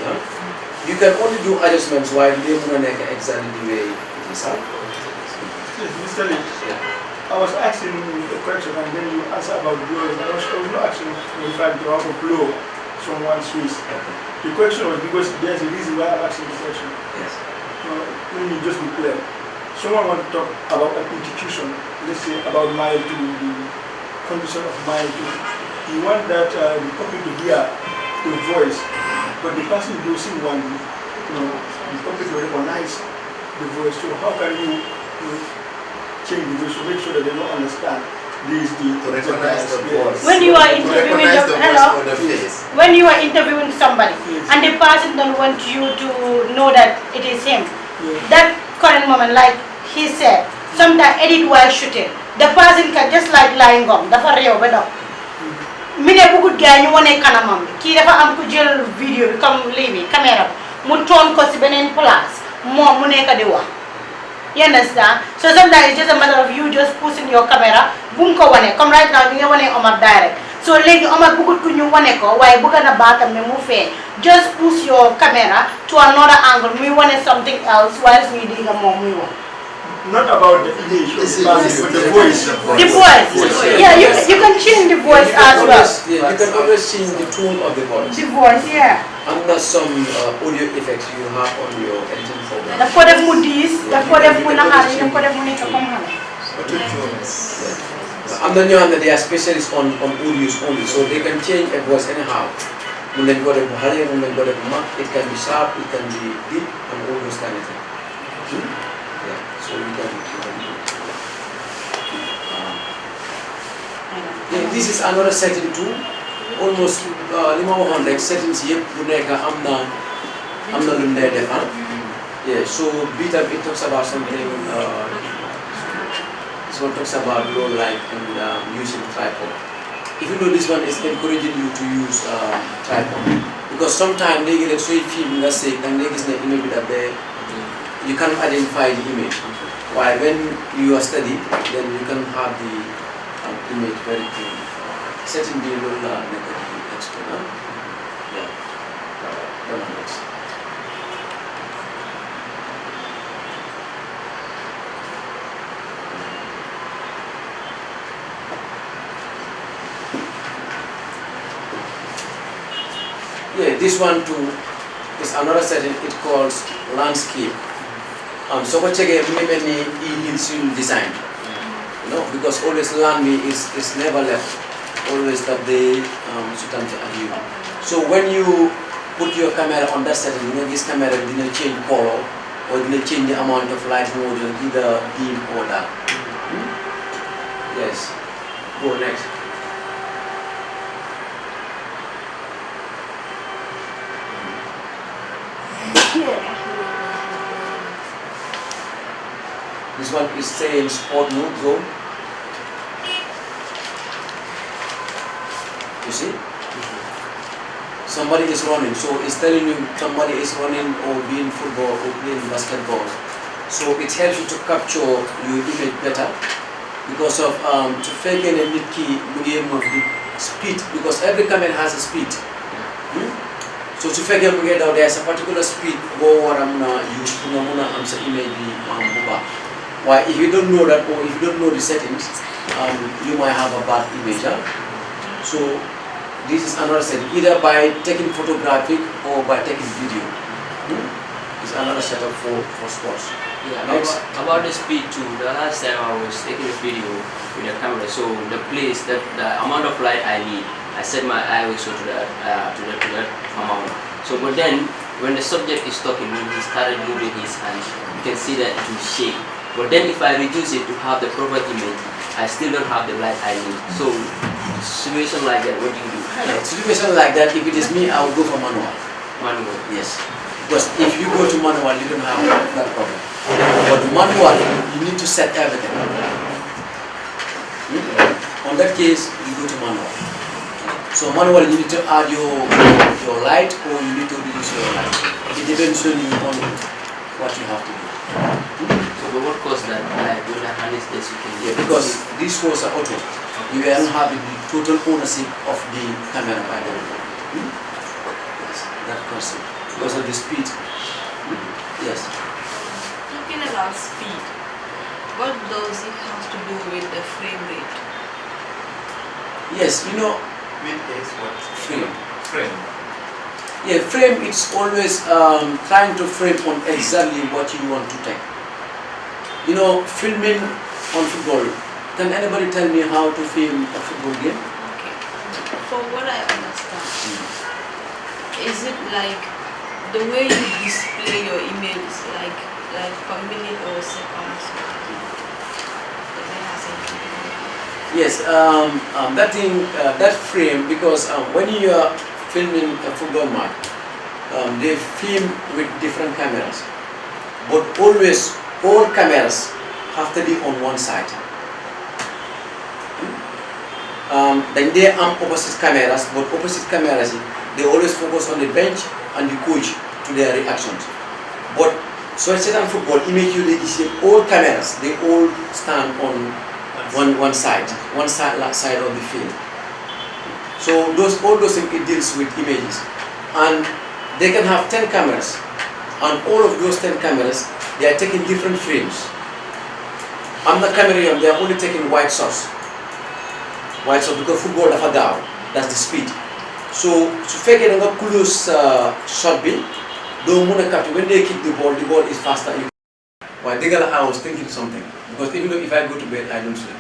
Speaker 6: you can only do adjustments while they muna nek exactly the way it is.
Speaker 2: Mr. Liegh, I was asking a question and then you answer about blowing. I was not asking in fact to how to blow someone's Swiss. The question was because there's a reason why I'm asking the question.
Speaker 6: Yes.
Speaker 2: Let me just be clear. Someone wants to talk about an institution, let's say about mile to the condition of mile to. You want that the public to hear the voice, but the person losing one, the public will recognize the voice. So how can you, change the voice to make sure that they don't understand this
Speaker 1: to recognize the voice.
Speaker 8: When you are interviewing when you are interviewing somebody and the person don't want you to know that it is him, that current moment, like he said, sometimes edit while shooting. The person can just like lying on. Dafa rew ba do. Mine bugut gaay ñu woné kanamam. Ki dafa am ku jël vidéo bi comme lii caméra mu ton ko ci benen place. Mom mu nekk di wax. You understand? So sometimes it's just a matter of you just pushing your camera, boom ko woné. Comme right now ñu ngi woné Omar direct. So legi Omar bugut ku ñu woné ko waye bëgg na baatam ne mu fé. Just push your camera to another angle. Muy woné something else while we diga mom muy wax.
Speaker 2: Not about the image, but the voice.
Speaker 8: The voice. Yeah, you can change the voice as well.
Speaker 6: Yeah, you can always change the tone of the voice.
Speaker 8: The voice, yeah.
Speaker 6: And there's some audio effects you have on your editing program.
Speaker 8: The code of Moody's, the code of Munahari, the code of Munika Komhana.
Speaker 6: I'm the new one that they are specialists on audios only, so they can change a voice anyhow. When they go to Buhari, when they go to Mark, it can be sharp, it can be deep, and all those kind of things. Yeah, so you can do this is another setting too. Almost like settings here, I'm not in there. Yeah, so beta it talks about something. This one talks about low light and using tripod. Even though this one is encouraging you to use tripod, because sometimes they get a film that say and they get the image that there, you can identify the image. While when you are studying, then you can have the image very clean. Setting the low negative explain. Yeah. That one works. Yeah, this one too is another setting. It calls landscape. So what you get many in design, because always land is never left. Always that they view. So when you put your camera on that setting, this camera didn't change color or didn't change the amount of light mode, either beam or dark. Yes. Go next. This one is saying sport mode zone. You see? Somebody is running, so it's telling you somebody is running or being football or playing basketball. So it helps you to capture your image better because of to fake and key move the speed, because every camera has a speed. So to fake and there's a particular speed go what I'm gonna use to image the why if you don't know that or if you don't know the settings, you might have a bad image. So this is another setting, either by taking photographic or by taking video. It's another setup for sports.
Speaker 3: Yeah,
Speaker 6: Next.
Speaker 3: about the speed too. The last time I was taking a video with a camera, so the place, the amount of light I need, I set my eye also to that amount. So, but then when the subject is talking, when he started moving his hands, you can see that it will shake. But then if I reduce it to have the proper image, I still don't have the light I need. So, situation like that, what do you do?
Speaker 6: Situation like that, if it is me, I will go for manual.
Speaker 3: Manual.
Speaker 6: Yes. Because if you go to manual, you don't have that problem. But manual, you need to set everything. On that case, you go to manual. So manual, you need to add your light or you need to reduce your light. It depends on what you have to do.
Speaker 3: So but what caused that? Like when the hand is this, you can
Speaker 6: Because these phones are auto. You don't have the total ownership of the camera by the way. Yes, that concept. Because of the speed. Yes.
Speaker 5: Talking about speed, what does it have to do with the frame rate?
Speaker 6: Yes, you know,
Speaker 1: With is what?
Speaker 6: frame.
Speaker 1: Frame.
Speaker 6: Yeah, frame, it's always trying to frame on exactly what you want to take. You know, filming on football, can anybody tell me how to film a football game?
Speaker 5: Okay. For what I understand, is it like the way you display your image, like per minute or seconds? Does it have something to do with it?
Speaker 6: Yes, that thing, that frame, because when you are filming a football match, they film with different cameras, but always all cameras have to be on one side. Then they are opposite cameras, but opposite cameras, they always focus on the bench and the coach to their reactions. But so I said on football, immediately you see all cameras, they all stand on one side of the field. So all those things, it deals with images, and they can have 10 cameras, and all of those 10 cameras, they are taking different frames. On the camera, they are only taking white source because football dafa gaaw, that's the speed. So su fekkee da nga close shot bi, doo mën a capture. When they kick the ball is faster. Why, I was thinking something, because even though if I go to bed, I don't sleep.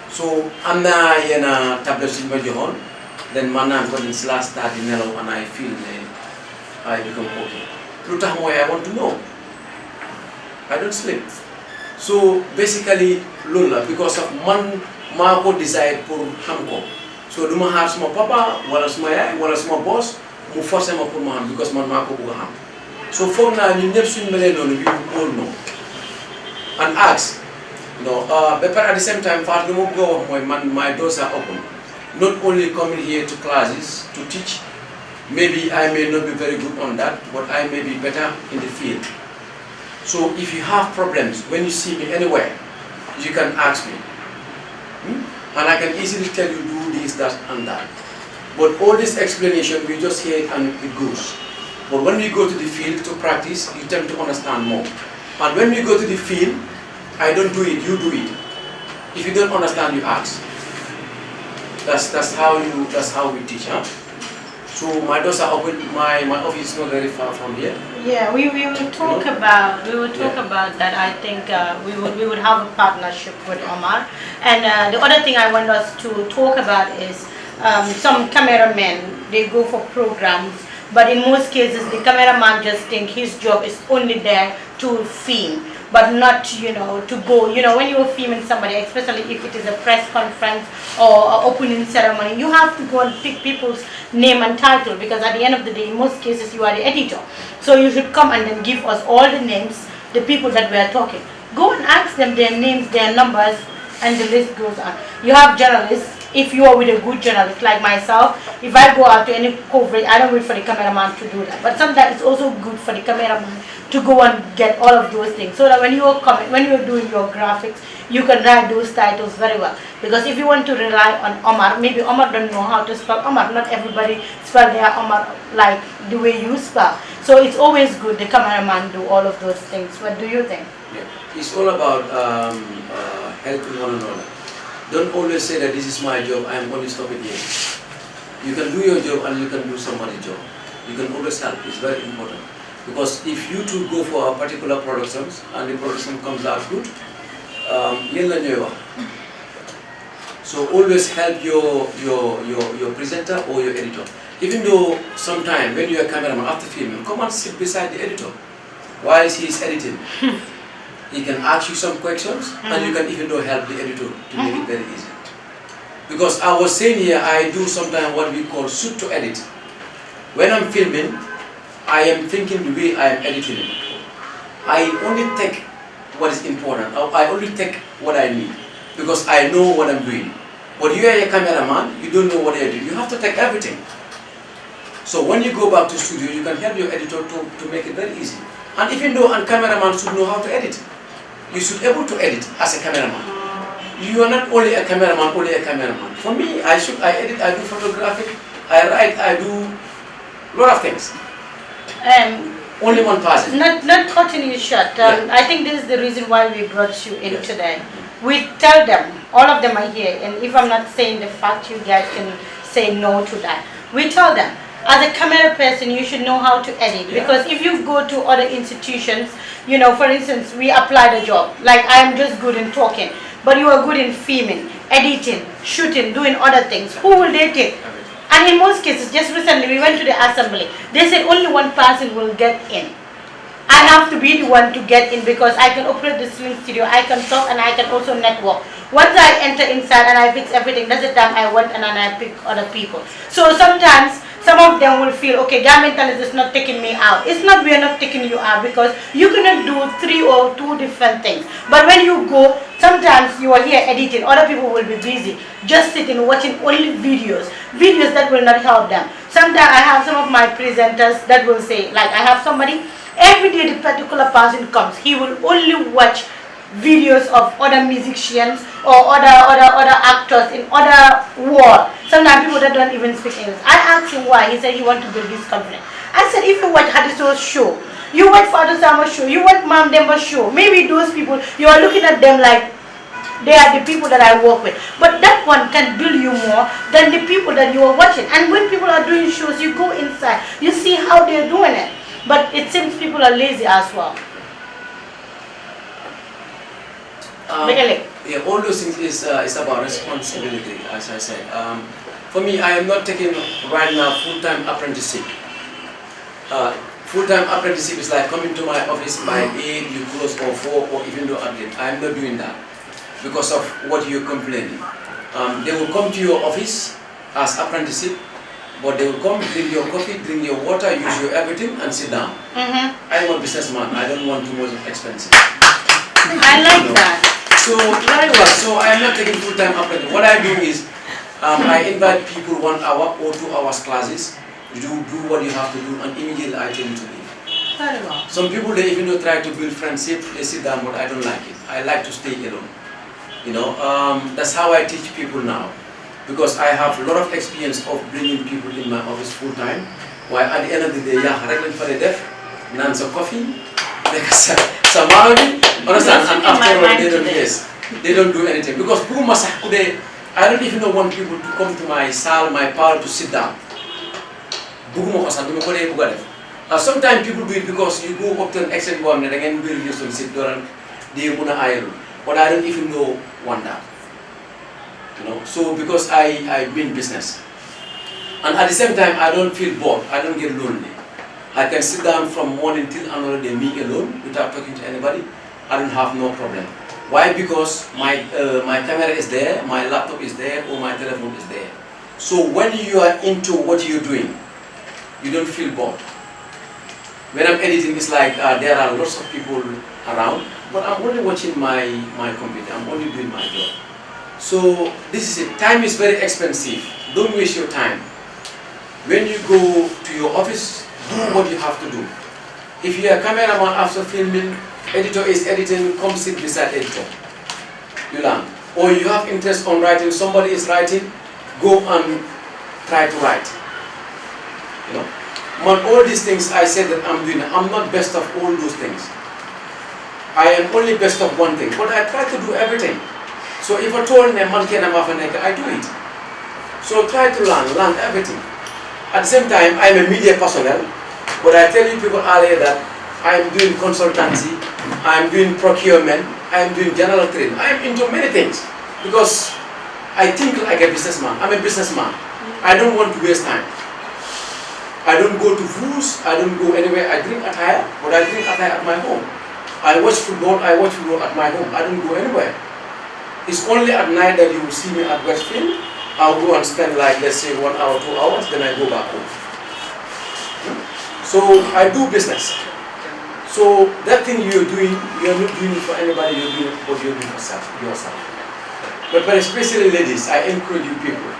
Speaker 6: So I'm not in a tablet in my job, then my name is last start in and I feel I become okay. I want to know. I don't sleep. So basically, Lola, because of man, Marco decided for Hamko. So do my have my papa, what is my boss, who force him up my hand because man Marco Buham. So for now, you never seen me you all know. And ask, but at the same time, my doors are open. Not only coming here to classes to teach, maybe I may not be very good on that, but I may be better in the field. So if you have problems, when you see me anywhere, you can ask me. And I can easily tell you do this, that, and that. But all this explanation, we just hear it and it goes. But when we go to the field to practice, you tend to understand more. And when we go to the field, I don't do it, you do it. If you don't understand, you ask. That's how we teach, huh? So my doors are open. My office is not very far from here.
Speaker 8: Yeah, we will talk about that. I think we would have a partnership with Omar. And the other thing I want us to talk about is some cameramen, they go for programs, but in most cases the cameraman just think his job is only there to film, but not, to go, when you're filming somebody, especially if it is a press conference or opening ceremony, you have to go and pick people's name and title, because at the end of the day, in most cases, you are the editor. So you should come and then give us all the names, the people that we are talking. Go and ask them their names, their numbers, and the list goes on. You have journalists. If you are with a good journalist like myself, if I go out to any coverage, I don't wait for the cameraman to do that. But sometimes it's also good for the cameraman to go and get all of those things, so that when you're doing your graphics, you can write those titles very well. Because if you want to rely on Omar, maybe Omar don't know how to spell Omar. Not everybody spell their Omar like the way you spell. So it's always good the cameraman do all of those things. What do you think?
Speaker 6: Yeah. It's all about helping one another. Don't always say that this is my job, I am only stopping here. You can do your job and you can do somebody's job. You can always help, it's very important. Because if you two go for a particular productions and the production comes out good, so always help your presenter or your editor. Even though sometimes when you are a cameraman after filming, come and sit beside the editor while he is editing. He can ask you some questions and you can even though help the editor to make it very easy. Because I was saying here, I do sometimes what we call shoot to edit. When I'm filming, I am thinking the way I am editing it. I only take what is important. I only take what I need because I know what I'm doing. But you are a cameraman, you don't know what you're doing. You have to take everything. So when you go back to studio, you can help your editor to make it very easy. And even though a cameraman should know how to edit, you should be able to edit as a cameraman. You are not only a cameraman, only a cameraman. For me, I edit, I do photography, I write, I do a lot of things. Only one person.
Speaker 8: Not cutting you short. I think this is the reason why we brought you in today. We tell them, all of them are here, and if I'm not saying the fact, you guys can say no to that. We tell them, as a camera person, you should know how to edit. Because if you go to other institutions, you know, for instance, we apply the job. Like, I'm just good in talking, but you are good in filming, editing, shooting, doing other things. Who will they take? And in most cases, just recently, we went to the assembly. They said only one person will get in. I have to be the one to get in because I can operate the Sling Studio, I can talk, and I can also network. Once I enter inside and I fix everything, that's the time I went and then I pick other people. So sometimes, some of them will feel, okay, Gambian Talent is not taking me out. It's not, we are not taking you out because you cannot do 3 or 2 different things. But when you go, sometimes you are here editing, other people will be busy, just sitting, watching only videos that will not help them. Sometimes I have some of my presenters that will say, like I have somebody, every day the particular person comes, he will only watch videos of other musicians or other actors in other world. Sometimes people that don't even speak English. I asked him why. He said he wants to build this company. I said if you watch Hadiso's show, you watch Father Sama's show, you watch Mam Demba's show, maybe those people, you are looking at them like they are the people that I work with. But that one can build you more than the people that you are watching. And when people are doing shows, you go inside, you see how they're doing it. But it seems people are lazy as well.
Speaker 6: Yeah, all those things is about responsibility, as I said. For me, I am not taking right now full-time apprenticeship. Full-time apprenticeship is like coming to my office by 8, you close or 4, or even though I'm late. I am not doing that because of what you're complaining. They will come to your office as apprenticeship, but they will come, drink your coffee, drink your water, use your everything, and sit down. I am a businessman. I don't want too much expensive.
Speaker 8: I like that.
Speaker 6: So very well. So I am not taking full-time apprenticeship. What I do is I invite people 1 hour or 2 hours classes. You do what you have to do, and immediately I tell you to leave.
Speaker 8: Very well.
Speaker 6: Some people, they even though try to build friendship, they sit down, but I don't like it. I like to stay alone. You know, that's how I teach people now, because I have a lot of experience of bringing people in my office full time. While at the end of the day, regular for the deaf, nans of coffee, some understand, and after all, they don't do anything. Because I don't even know want people to come to my saal, my parlor to sit down. Sometimes people do it because you go up to an extent one and again will use to sit down, but I don't even know one that. You know, so because I win business. And at the same time I don't feel bored, I don't get lonely. I can sit down from morning till another day, me alone, without talking to anybody. I don't have no problem. Why? Because my camera is there, my laptop is there, or my telephone is there. So when you are into what you're doing, you don't feel bored. When I'm editing, it's like there are lots of people around, but I'm only watching my computer, I'm only doing my job. So this is it. Time is very expensive. Don't waste your time. When you go to your office, do what you have to do. If you are a cameraman after filming, editor is editing, come sit beside editor. You learn. Or you have interest on writing, somebody is writing, go and try to write. You know. Among all these things I said that I'm doing, I'm not best of all those things. I am only best of one thing, but I try to do everything. So if I told them I do it. So try to learn everything. At the same time, I'm a media personnel. But I tell you people earlier that I am doing consultancy, I am doing procurement, I am doing general trade. I am into many things because I think like a businessman. I'm a businessman. I don't want to waste time. I don't go to foods, I don't go anywhere. I drink attire, but I drink attire at my home. I watch football at my home. I don't go anywhere. It's only at night that you will see me at Westfield. I'll go and spend like, let's say 1 hour, 2 hours, then I go back home. So I do business. So that thing you're doing, you're not doing it for anybody, you're doing it for yourself. But especially ladies, I encourage you people.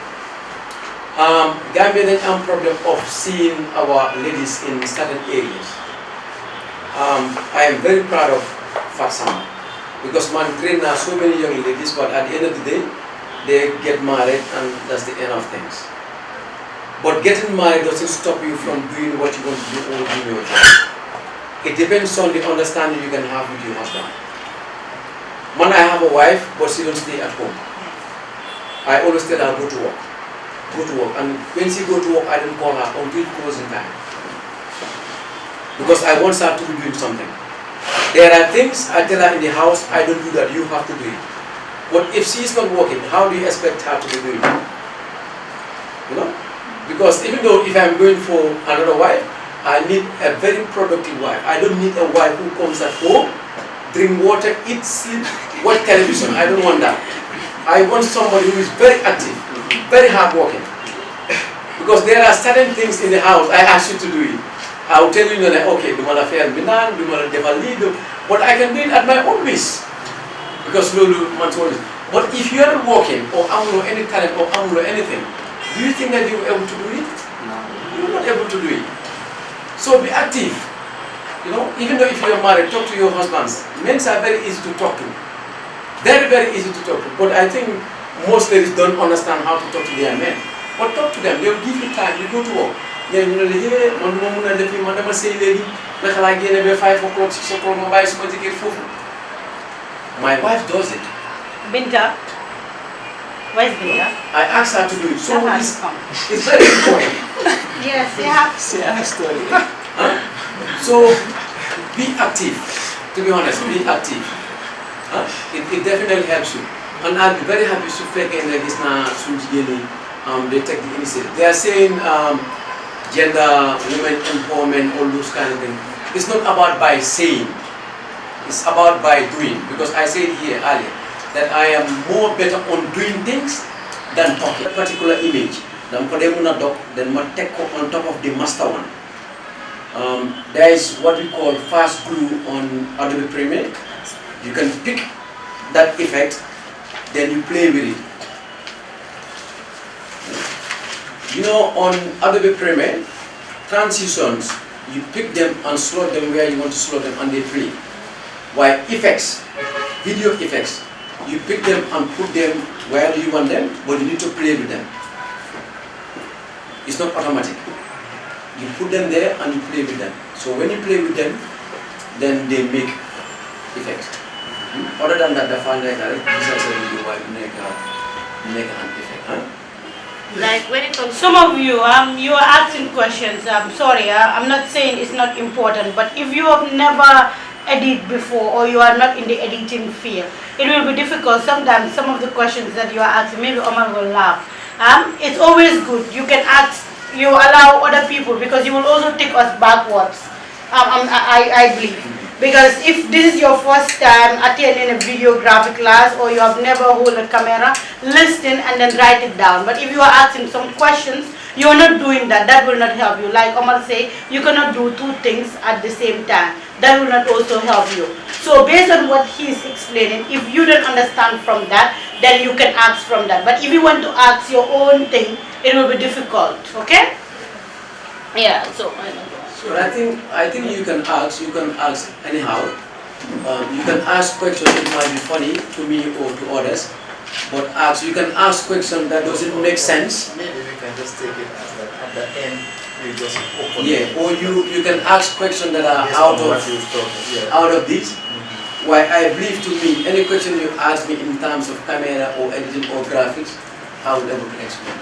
Speaker 6: Gambian has a problem of seeing our ladies in certain areas. I am very proud of Fatsama because man train now so many young ladies, but at the end of the day, they get married and that's the end of things. But getting married doesn't stop you from doing what you want to do or doing your job. It depends on the understanding you can have with your husband. Man, I have a wife, but she don't stay at home. I always tell her, go to work. Go to work. And when she go to work, I don't call her until closing time. Because I want her to be doing something. There are things I tell her in the house, I don't do that, you have to do it. But if she is not working, how do you expect her to be doing it? You know? Because even though if I'm going for another wife, I need a very productive wife. I don't need a wife who comes at home, drink water, eat, sleep, watch television. I don't want that. I want somebody who is very active, very hardworking. Because there are certain things in the house I ask you to do it. I will tell you, like, okay, do I fair minan, do I lead, but I can do it at my own pace. Because but if you are not working or any talent or anything, do you think that you are able to do it? No. You are not able to do it. So be active. You know, even though if you are married, talk to your husbands. Men are very easy to talk to. Very, very easy to talk to. But I think most ladies don't understand how to talk to their men. But talk to them. They will give you time. You go to work. Then you know, hey, I say lady, 5 o'clock, 6 o'clock, my wife does it.
Speaker 8: Binta? Where's Binta?
Speaker 6: I asked her to do it. So it's very important.
Speaker 8: Yes, yeah.
Speaker 1: Share a story.
Speaker 6: So be active. To be honest, be active. It definitely helps you. And I'll be very happy to fake in this now they take the initiative. They are saying gender, women empowerment, all those kind of things. It's not about by saying. It's about by doing, because I said here earlier that I am more better on doing things than talking. A particular image, then take on top of the master one. There is what we call fast glue on Adobe Premiere. You can pick that effect, then you play with it. You know, on Adobe Premiere, transitions, you pick them and slot them where you want to slot them and they play. While effects, video effects, you pick them and put them where you want them, but you need to play with them. It's not automatic. You put them there and you play with them. So when you play with them, then they make effects. Other than that, the final direct results of the video make an effect. Huh?
Speaker 7: Like when it comes,
Speaker 8: some of you, you are asking questions. I'm sorry, I'm not saying it's not important, but if you have never edited before or you are not in the editing field, it will be difficult. Sometimes some of the questions that you are asking, maybe Omar will laugh. It's always good. You can ask, you allow other people, because you will also take us backwards. I believe. Because if this is your first time attending a videography class or you have never held a camera, listen and then write it down. But if you are asking some questions, you are not doing that. That will not help you. Like Omar say, you cannot do two things at the same time. That will not also help you. So based on what he is explaining, if you don't understand from that, then you can ask from that. But if you want to ask your own thing, it will be difficult. Okay? Yeah. So I don't know.
Speaker 6: So I think you can ask anyhow. You can ask questions that might be funny to me or to others, but you can ask questions that doesn't make sense.
Speaker 1: Maybe we can just take it as that at the end we just open.
Speaker 6: Yeah, or you can ask questions that are out of this. Why I believe, to me, any question you ask me in terms of camera or editing or graphics, I will be able to explain.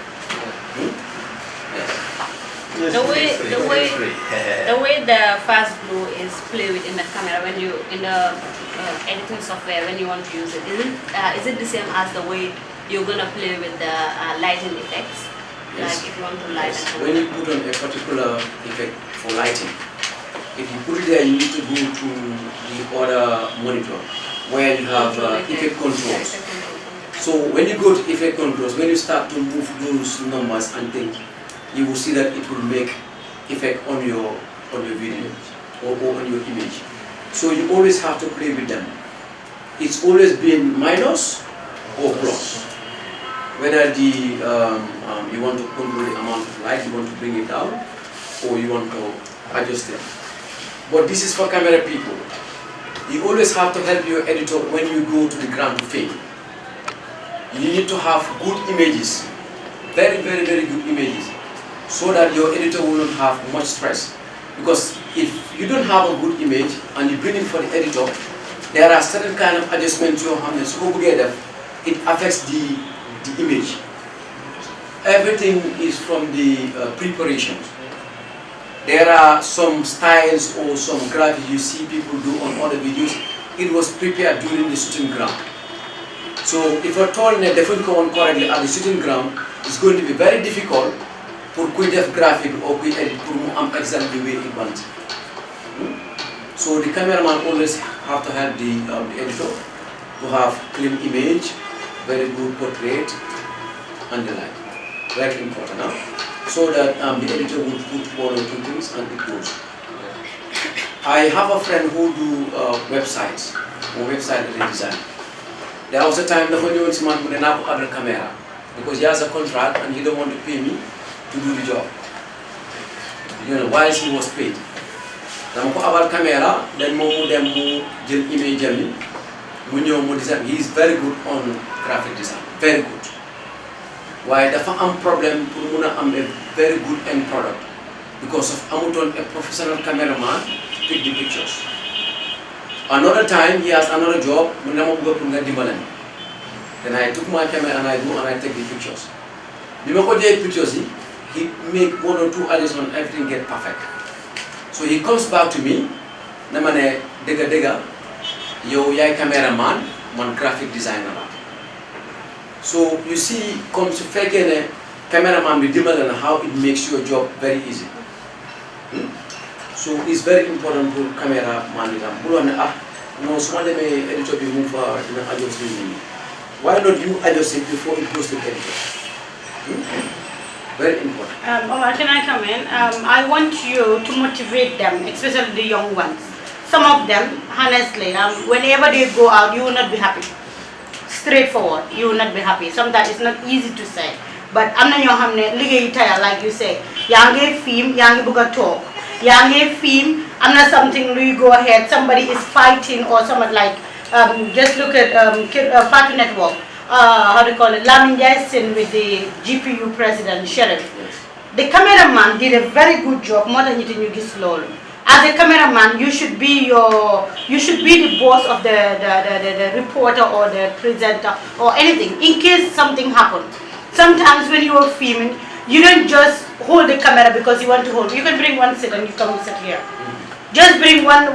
Speaker 6: Yes.
Speaker 2: Yes,
Speaker 7: The way
Speaker 1: Free,
Speaker 7: the
Speaker 1: very
Speaker 7: way
Speaker 1: free.
Speaker 7: the way the fast blue is played with in the camera when you in the editing software when you want to use it, is it the same as the way you're gonna play with the lighting effects?
Speaker 6: Yes.
Speaker 7: Like if you want to light
Speaker 6: Yes.
Speaker 7: and
Speaker 6: When you put on a particular effect for lighting, if you put it there, you need to go to the other monitor where you have effect controls. So when you go to effect controls, when you start to move those numbers and things, you will see that it will make effect on your video or on your image. So you always have to play with them. It's always been minus or plus. Whether the you want to control the amount of light, you want to bring it down, or you want to adjust it. But this is for camera people. You always have to help your editor when you go to the ground to film. You need to have good images, very good images, so that your editor will not have much stress. Because if you don't have a good image and you bring it for the editor, there are certain kind of adjustments you have to go together. It affects the image. Everything is from the preparations. There are some styles or some graphics you see people do on other videos. It was prepared during the shooting ground. So if you're told that they go on correctly at the shooting ground, it's going to be very difficult for def graphic or edit for exactly the way it wants. So the cameraman always have to help the editor to have clean image, very good portrait, and the like. Very important, huh? So that the editor will put one or two things and it goes. I have a friend who do websites or website redesign. There was a time the only man would have other camera because he has a contract and he don't want to pay me to do the job. You know, while he was paid. Then I have a camera, then more them who image me. He is very good on graphic design, very good. Why the problem to a very good end product because of Amuton, a professional cameraman, take the pictures. Another time he has another job, then I took my camera and I take the pictures. Before the pictures, he make one or two adjustments, everything get perfect. So he comes back to me, namane dega, yo yai cameraman, man graphic designer. So you see, comes to fake a cameraman with and how it makes your job very easy. So it's very important for cameraman. No, small editor be move adjust. Why not you adjust it before it goes to the editor? Very important.
Speaker 8: Omar, can I come in? I want you to motivate them, especially the young ones. Some of them, honestly, whenever they go out, you will not be happy. Straightforward, you will not be happy. Sometimes it's not easy to say. But I'm not your Liegh like you say. Yange film, yange buga talk. Yange film, I'm not something we go ahead. Somebody is fighting or something like, just look at Fatu Network. How do you call it? Lamin Jason with the GPU president, Sheriff.
Speaker 6: Yes.
Speaker 8: The cameraman did a very good job, more than you did slow. As a cameraman, you should be the boss of the reporter or the presenter or anything in case something happens. Sometimes when you are filming, you don't just hold the camera because you want to hold. You can bring one seat and you come sit here. Just bring one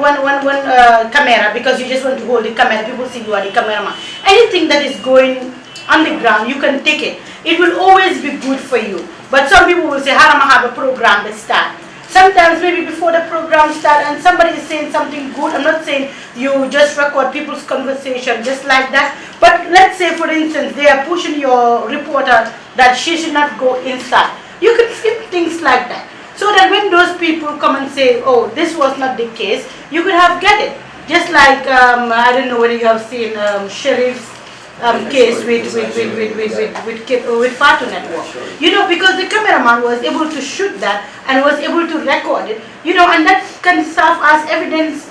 Speaker 8: camera because you just want to hold the camera. People see you are the cameraman. Anything that is going on the ground, you can take it. It will always be good for you. But some people will say, how am I have a program to start? Sometimes maybe before the program starts and somebody is saying something good, I'm not saying you just record people's conversation just like that. But let's say for instance, they are pushing your reporter that she should not go inside. You can skip things like that. So that when those people come and say, oh, this was not the case, you could have get it. Just like, I don't know whether you have seen Sheriff's case with Fatu Network. You know, because the cameraman was able to shoot that and was able to record it, you know, and that can serve as evidence.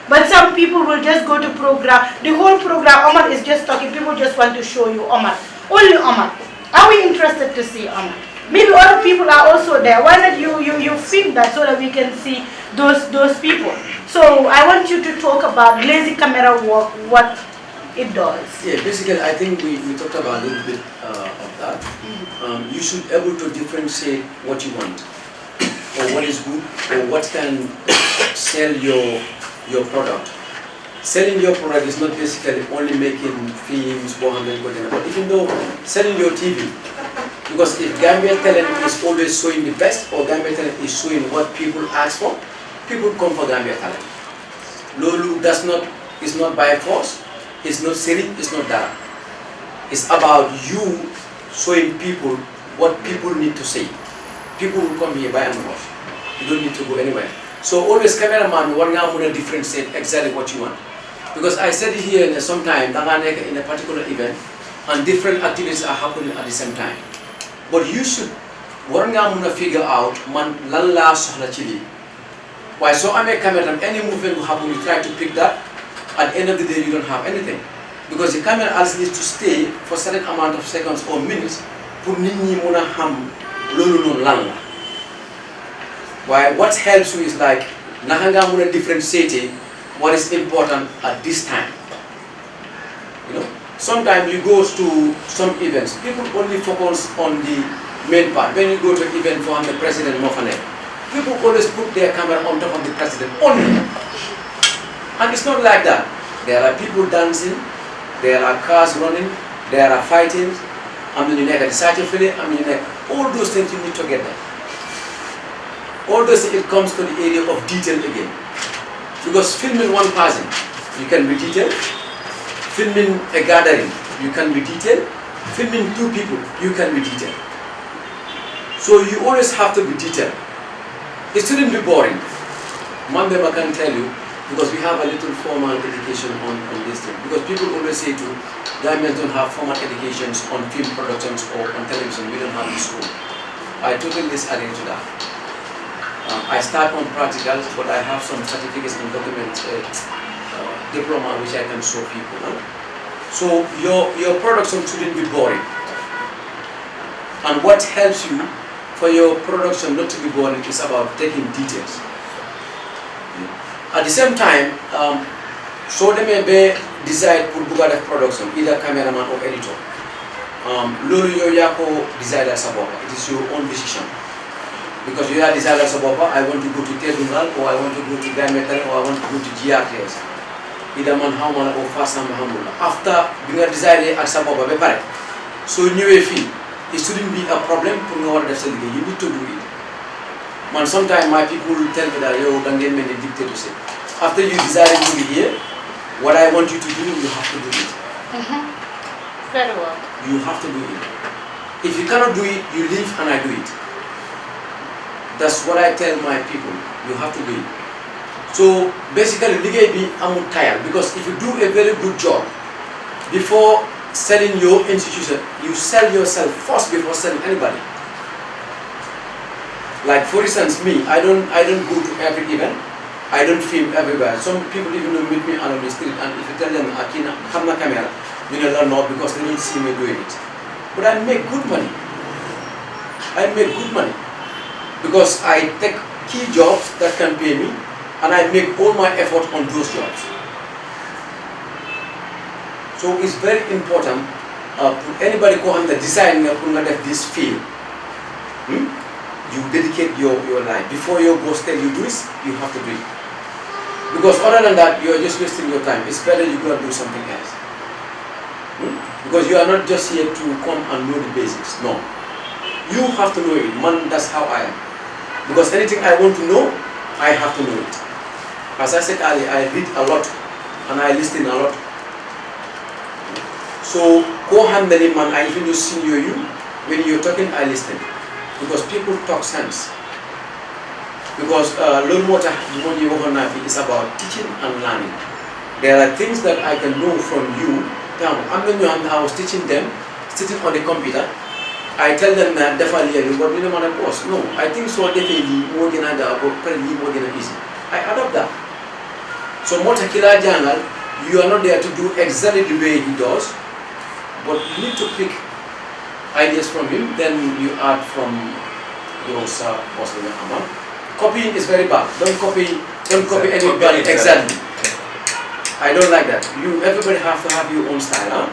Speaker 8: But some people will just go to program, the whole program, Omar is just talking, people just want to show you Omar. Only Omar. Are we interested to see Omar? Maybe other people are also there. Why not you film that so that we can see those people? So I want you to talk about lazy camera work, it does?
Speaker 6: Yeah, basically I think we talked about a little bit of that. You should be able to differentiate what you want, or what is good, or what can sell your product. Selling your product is not basically only making films, but even though selling your TV, because if Gambian talent is always showing the best, or Gambian talent is showing what people ask for, people come for Gambian talent. Lolu is not by force, it's not selling, it's not that. It's about you showing people what people need to say. People will come here by and force. You don't need to go anywhere. So always cameraman, one guy will differentiate exactly what you want. Because I said here sometime, in a particular event, and different activities are happening at the same time. But you should, one guy will figure out, man, lalla sohla chili. Why? So I make camera, any movement will happen, you try to pick that. At the end of the day, you don't have anything. Because the camera also needs to stay for a certain amount of seconds or minutes for nini muna ham lulu langa. Why? What helps you is like nahanga muna differentiate what is important at this time. You know, sometimes you go to some events, people only focus on the main part. When you go to an event for the president Mofane, people always put their camera on top of the president only. And it's not like that. There are people dancing, there are cars running, there are fighting, all those things you need to get there. All those things, it comes to the area of detail again. Because filming one person, you can be detailed. Filming a gathering, you can be detailed. Filming two people, you can be detailed. So you always have to be detailed. It shouldn't be boring. One member can tell you, because we have a little formal education on this thing. Because people always say to Gambians don't have formal educations on film productions or on television, we don't have in school. I totally disagree to that. I start on practicals, but I have some certificates and documents, diploma which I can show people. No? So your production shouldn't be boring. And what helps you for your production not to be boring is about taking details. At the same time, so they may be decide put Bugada production, either cameraman or editor. Lulu yo yako decide as a it is your own decision. Because you are decided as a I want to go to Tedundal, or I want to go to Gambian, or I want to go to GRTS. Either man how man or fast and after being decided as a baba, so new fee, it shouldn't be a problem to know what that's you need to do it. Man, sometimes my people will tell me that you can get many dictator to say. After you decided to be here, what I want you to do, you have to do it.
Speaker 8: Very well.
Speaker 6: You have to do it. If you cannot do it, you leave and I do it. That's what I tell my people. You have to do it. So basically, Liegh I'm tired because if you do a very good job before selling your institution, you sell yourself first before selling anybody. Like for instance, me, I don't go to every event. I don't film everywhere. Some people even meet me on the street, and if you tell them I can't have my camera, you know no, because they don't see me doing it. But I make good money. I make good money because I take key jobs that can pay me, and I make all my effort on those jobs. So it's very important. Anybody who has the design of this field. You dedicate your life. Before your boss tell you do this, you have to do it. Because other than that, you are just wasting your time. It's better you go and do something else. Because you are not just here to come and know the basics. No. You have to know it. Man, that's how I am. Because anything I want to know, I have to know it. As I said earlier, I read a lot and I listen a lot. So, go handle it, man. I even just senior you. When you're talking, I listen. Because people talk sense. Because learn what you is about teaching and learning. There are things that I can know from you. I was teaching them, sitting on the computer. I tell them that definitely, but we don't want to post. No, I think so definitely more than easy. I adopt that. So Motakila Jangal, you are not there to do exactly the way he does, but you need to pick ideas from him, then you add from yours, possibly Omar. Copying is very bad. Don't copy anybody exactly. I don't like that. Everybody have to have your own style, huh?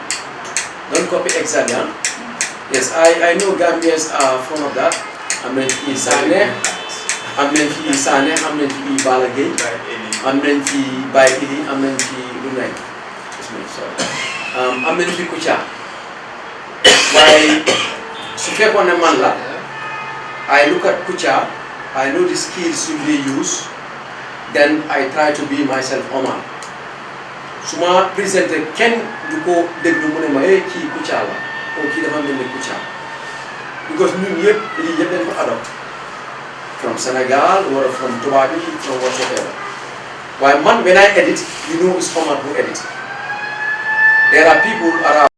Speaker 6: Don't copy exactly, huh? Yes, I know Gambians are fond of that. I'm going to Sane, I'm going to Sane, I'm going to Balagay, I'm going to Baili, I'm going to Lunay. Sorry. I'm going to Kucha. Why, Sufek on a manla, I look at Kucha, I know the skills they use, then I try to be myself Omar. Suma presented Ken Duko Deglu Munema Ki Kuchala or Kidavan Kucha. Because New Year adopt from Senegal or from Tobago, from whatsoever. Why man when I edit, you know it's Omar who edit. There are people around.